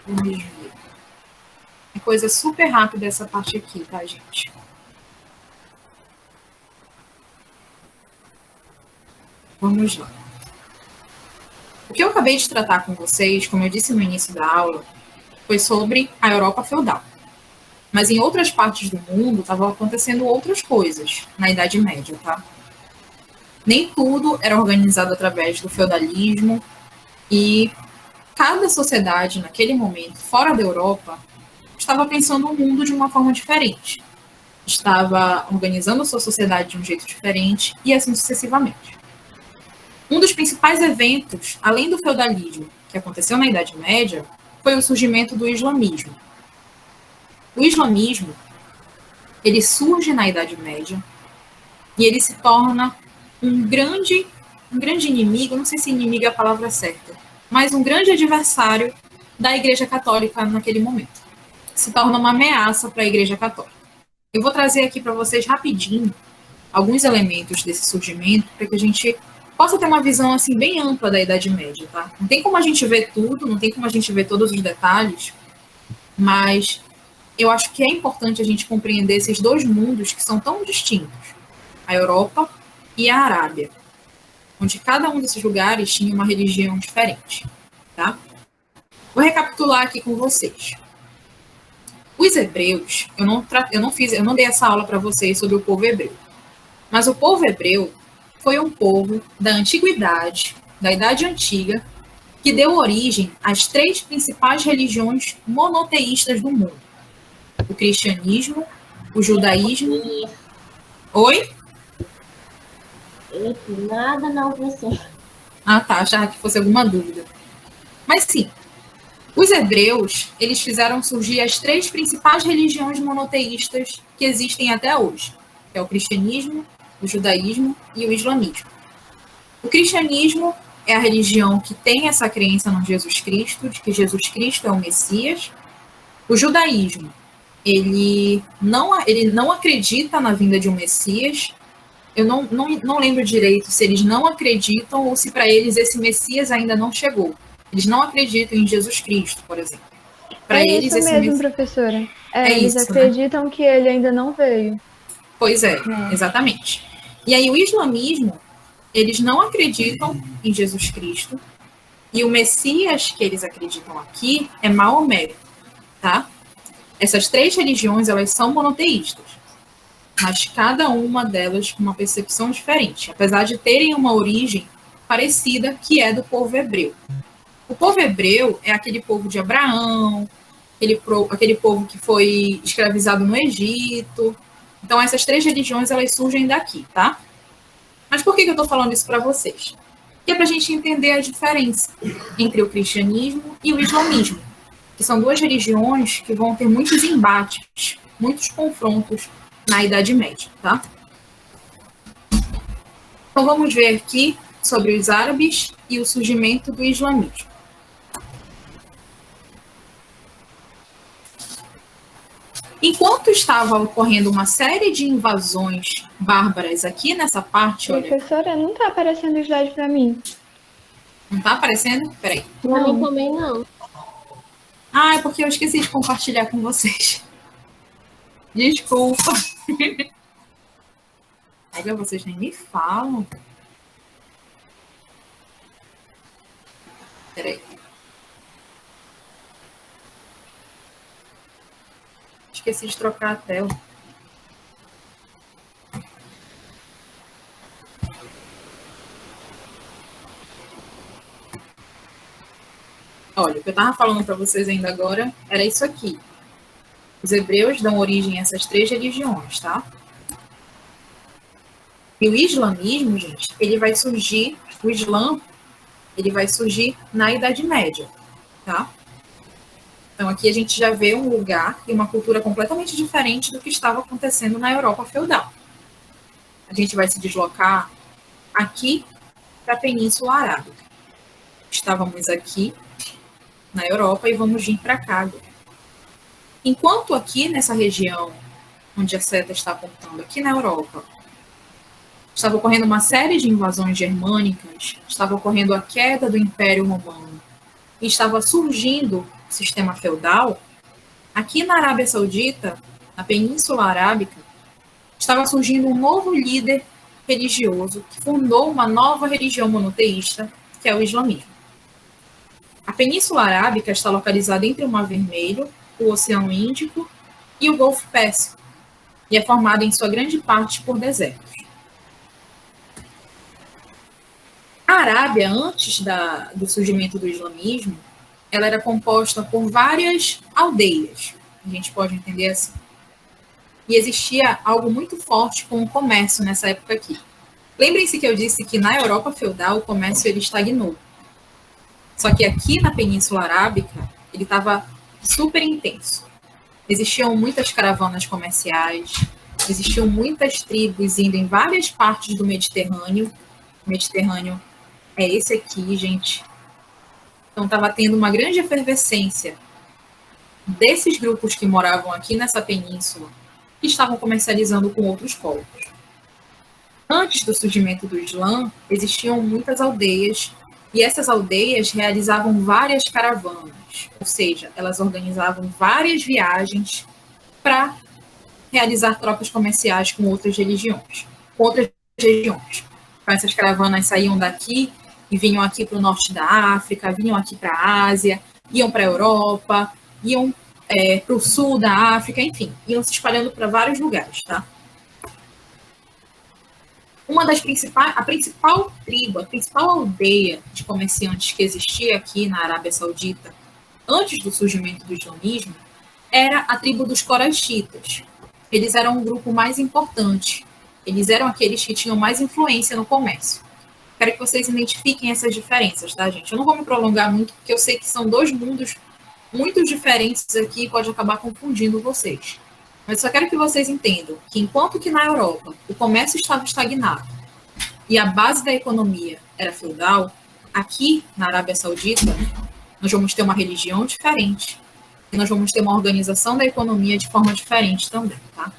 Vamos ver. É coisa super rápida essa parte aqui, tá, gente? Vamos lá. O que eu acabei de tratar com vocês, como eu disse no início da aula, foi sobre a Europa feudal. Mas em outras partes do mundo estavam acontecendo outras coisas na Idade Média, tá? Nem tudo era organizado através do feudalismo e cada sociedade, naquele momento, fora da Europa, estava pensando o mundo de uma forma diferente. Estava organizando a sua sociedade de um jeito diferente e assim sucessivamente. Um dos principais eventos, além do feudalismo, que aconteceu na Idade Média, foi o surgimento do islamismo. O islamismo, ele surge na Idade Média e ele se torna um grande inimigo, não sei se inimigo é a palavra certa, mas um grande adversário da Igreja Católica naquele momento. Se torna uma ameaça para a Igreja Católica. Eu vou trazer aqui para vocês rapidinho alguns elementos desse surgimento para que a gente possa ter uma visão assim bem ampla da Idade Média, tá? Não tem como a gente ver tudo, não tem como a gente ver todos os detalhes, mas eu acho que é importante a gente compreender esses dois mundos que são tão distintos, a Europa e a Arábia, onde cada um desses lugares tinha uma religião diferente, tá? Vou recapitular aqui com vocês. Os hebreus, eu não dei essa aula para vocês sobre o povo hebreu, mas o povo hebreu foi um povo da antiguidade, da Idade Antiga, que deu origem às três principais religiões monoteístas do mundo. O cristianismo, o judaísmo... Oi? Nada não, professor. Ah, tá, achava que fosse alguma dúvida. Mas sim, os hebreus, eles fizeram surgir as três principais religiões monoteístas que existem até hoje, que é o cristianismo, o judaísmo e o islamismo. O cristianismo é a religião que tem essa crença no Jesus Cristo, de que Jesus Cristo é o Messias. O judaísmo, ele não acredita na vinda de um Messias. Eu não lembro direito se eles não acreditam ou se para eles esse Messias ainda não chegou. Eles não acreditam em Jesus Cristo, por exemplo. Para eles isso mesmo, professora. Eles isso, acreditam, né, que ele ainda não veio. Pois é, exatamente. E aí o islamismo, eles não acreditam em Jesus Cristo, e o Messias que eles acreditam aqui é Maomé, tá? Essas três religiões, elas são monoteístas, mas cada uma delas com uma percepção diferente, apesar de terem uma origem parecida, que é do povo hebreu. O povo hebreu é aquele povo de Abraão, aquele povo que foi escravizado no Egito. Então, essas três religiões, elas surgem daqui, tá? Mas por que eu estou falando isso para vocês? Que é para a gente entender a diferença entre o cristianismo e o islamismo, que são duas religiões que vão ter muitos embates, muitos confrontos na Idade Média, tá? Então, vamos ver aqui sobre os árabes e o surgimento do islamismo. Enquanto estava ocorrendo uma série de invasões bárbaras aqui nessa parte, olha, Professora, não tá aparecendo o slide pra mim. não está aparecendo? Peraí. Pra mim também não. Ah, é porque eu esqueci de compartilhar com vocês. Desculpa. Olha, vocês nem me falam. Peraí. Esqueci de trocar a tela. Olha, o que eu estava falando para vocês ainda agora era isso aqui. Os hebreus dão origem a essas 3 religiões, tá? E o islamismo, gente, ele vai surgir, o Islã, ele vai surgir na Idade Média, tá? Então, aqui a gente já vê um lugar e uma cultura completamente diferente do que estava acontecendo na Europa feudal. A gente vai se deslocar aqui para a Península Arábica. Estávamos aqui na Europa e vamos vir para cá agora. Enquanto aqui nessa região, onde a seta está apontando, aqui na Europa, estava ocorrendo uma série de invasões germânicas, estava ocorrendo a queda do Império Romano e estava surgindo o sistema feudal, aqui na Arábia Saudita, na Península Arábica, estava surgindo um novo líder religioso que fundou uma nova religião monoteísta, que é o islamismo. A Península Arábica está localizada entre o Mar Vermelho, o Oceano Índico e o Golfo Pérsico, e é formada em sua grande parte por desertos. A Arábia, antes do surgimento do islamismo, ela era composta por várias aldeias, a gente pode entender assim. E existia algo muito forte com o comércio nessa época aqui. Lembrem-se que eu disse que na Europa feudal o comércio ele estagnou. Só que aqui na Península Arábica ele estava super intenso. Existiam muitas caravanas comerciais, existiam muitas tribos indo em várias partes do Mediterrâneo. O Mediterrâneo é esse aqui, gente. Então, estava tendo uma grande efervescência desses grupos que moravam aqui nessa península e estavam comercializando com outros povos. Antes do surgimento do Islã, existiam muitas aldeias e essas aldeias realizavam várias caravanas, ou seja, elas organizavam várias viagens para realizar trocas comerciais com outras religiões. Então, essas caravanas saíam daqui e vinham aqui para o norte da África, vinham aqui para a Ásia, iam para a Europa, iam para o sul da África, enfim, iam se espalhando para vários lugares, tá? A principal tribo, a principal aldeia de comerciantes que existia aqui na Arábia Saudita, antes do surgimento do islamismo, era a tribo dos Coraxitas. Eles eram um grupo mais importante. Eles eram aqueles que tinham mais influência no comércio. Quero que vocês identifiquem essas diferenças, tá, gente? Eu não vou me prolongar muito, porque eu sei que são 2 mundos muito diferentes aqui e pode acabar confundindo vocês. Mas só quero que vocês entendam que enquanto que na Europa o comércio estava estagnado e a base da economia era feudal, aqui na Arábia Saudita nós vamos ter uma religião diferente e nós vamos ter uma organização da economia de forma diferente também, tá?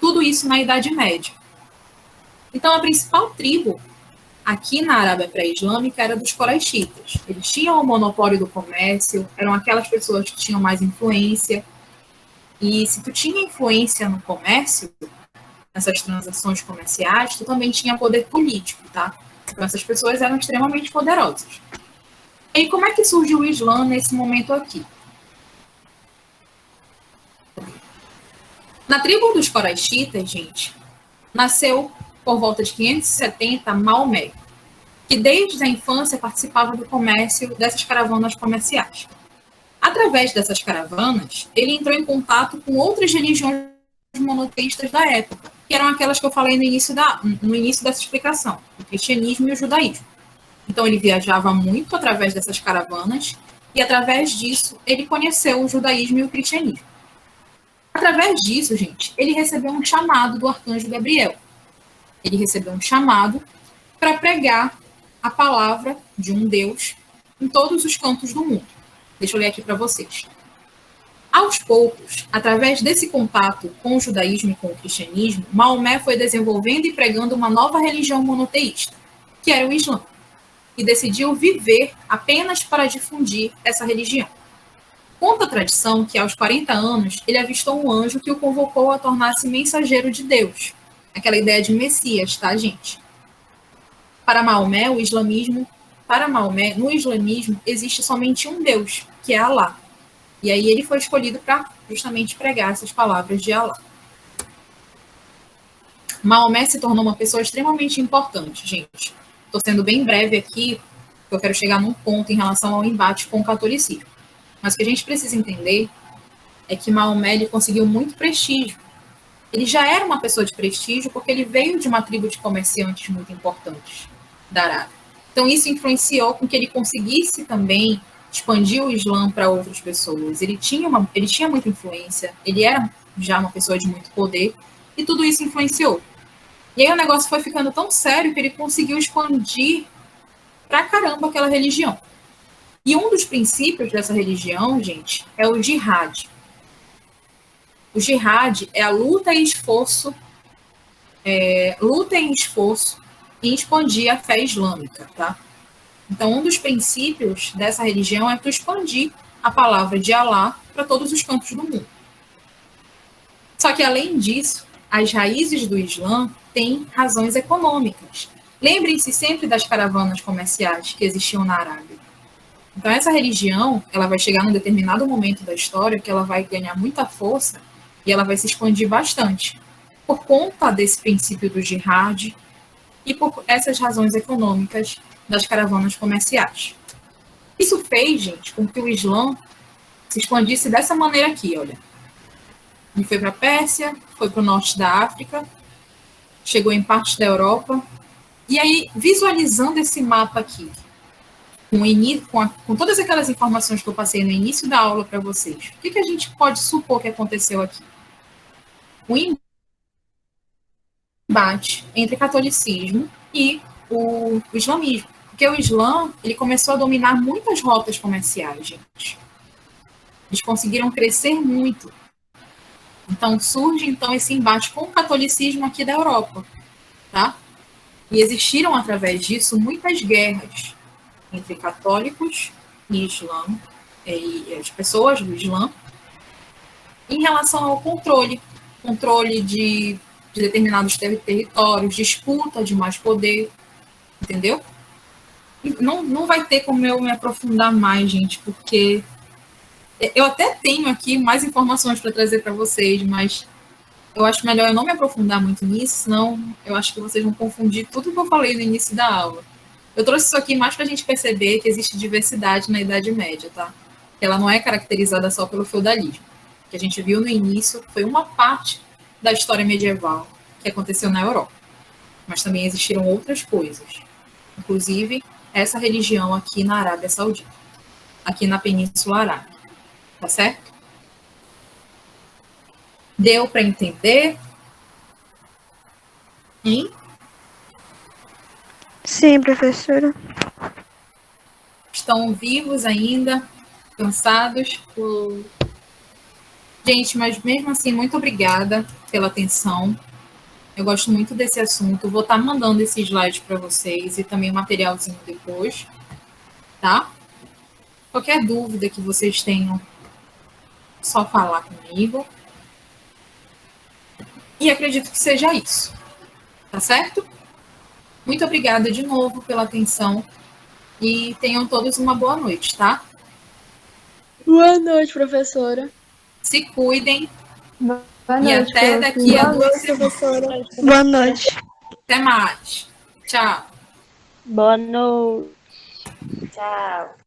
Tudo isso na Idade Média. Então, a principal tribo aqui na Arábia pré-islâmica era dos Coraxitas. Eles tinham o monopólio do comércio, eram aquelas pessoas que tinham mais influência. E se tu tinha influência no comércio, nessas transações comerciais, tu também tinha poder político, tá? Então, essas pessoas eram extremamente poderosas. E como é que surgiu o Islã nesse momento aqui? Na tribo dos Coraxitas, gente, nasceu por volta de 570 Maomé, que desde a infância participava do comércio dessas caravanas comerciais. Através dessas caravanas, ele entrou em contato com outras religiões monoteístas da época, que eram aquelas que eu falei no início dessa explicação, o cristianismo e o judaísmo. Então, ele viajava muito através dessas caravanas e, através disso, ele conheceu o judaísmo e o cristianismo. Através disso, gente, ele recebeu um chamado do arcanjo Gabriel. Ele recebeu um chamado para pregar a palavra de um Deus em todos os cantos do mundo. Deixa eu ler aqui para vocês. Aos poucos, através desse contato com o judaísmo e com o cristianismo, Maomé foi desenvolvendo e pregando uma nova religião monoteísta, que era o Islã, e decidiu viver apenas para difundir essa religião. Conta a tradição que, aos 40 anos, ele avistou um anjo que o convocou a tornar-se mensageiro de Deus. Aquela ideia de Messias, tá, gente? Para Maomé, no islamismo, existe somente um Deus, que é Alá. E aí ele foi escolhido para justamente pregar essas palavras de Alá. Maomé se tornou uma pessoa extremamente importante, gente. Estou sendo bem breve aqui, porque eu quero chegar num ponto em relação ao embate com o catolicismo. Mas o que a gente precisa entender é que Maomé ele conseguiu muito prestígio. Ele já era uma pessoa de prestígio porque ele veio de uma tribo de comerciantes muito importantes da Arábia. Então isso influenciou com que ele conseguisse também expandir o Islã para outras pessoas. Ele tinha muita influência, ele era já uma pessoa de muito poder, e tudo isso influenciou. E aí o negócio foi ficando tão sério que ele conseguiu expandir pra caramba aquela religião. E um dos princípios dessa religião, gente, é o jihad. O jihad é a luta e esforço em expandir a fé islâmica, tá? Então, um dos princípios dessa religião é tu expandir a palavra de Alá para todos os cantos do mundo. Só que, além disso, as raízes do Islã têm razões econômicas. Lembrem-se sempre das caravanas comerciais que existiam na Arábia. Então, essa religião, ela vai chegar num determinado momento da história que ela vai ganhar muita força e ela vai se expandir bastante por conta desse princípio do jihad e por essas razões econômicas das caravanas comerciais. Isso fez, gente, com que o Islã se expandisse dessa maneira aqui, olha. Ele foi para a Pérsia, foi para o norte da África, chegou em partes da Europa. E aí, visualizando esse mapa aqui, com todas aquelas informações que eu passei no início da aula para vocês, o que a gente pode supor que aconteceu aqui? O embate entre catolicismo e o islamismo. Porque o Islã, ele começou a dominar muitas rotas comerciais, gente. Eles conseguiram crescer muito. Então, surge esse embate com o catolicismo aqui da Europa, tá? E existiram, através disso, muitas guerras entre católicos e Islã, e as pessoas do Islã, em relação ao controle de determinados territórios, disputa de mais poder, entendeu? Não vai ter como eu me aprofundar mais, gente, porque eu até tenho aqui mais informações para trazer para vocês, mas eu acho melhor eu não me aprofundar muito nisso, senão eu acho que vocês vão confundir tudo que eu falei no início da aula. Eu trouxe isso aqui mais para a gente perceber que existe diversidade na Idade Média, tá? Que ela não é caracterizada só pelo feudalismo. O que a gente viu no início foi uma parte da história medieval que aconteceu na Europa. Mas também existiram outras coisas. Inclusive, essa religião aqui na Arábia Saudita. Aqui na Península Arábica. Tá certo? Deu para entender? Hein? Sim, professora. Estão vivos ainda? Cansados? Gente, mas mesmo assim, muito obrigada pela atenção. Eu gosto muito desse assunto. Vou estar mandando esse slide para vocês e também o materialzinho depois, tá? Qualquer dúvida que vocês tenham, só falar comigo. E acredito que seja isso. Tá certo? Muito obrigada de novo pela atenção e tenham todos uma boa noite, tá? Boa noite, professora. Se cuidem. Boa E noite, até daqui a 2 semanas. Professora. Boa noite. Até mais. Tchau. Boa noite. Tchau.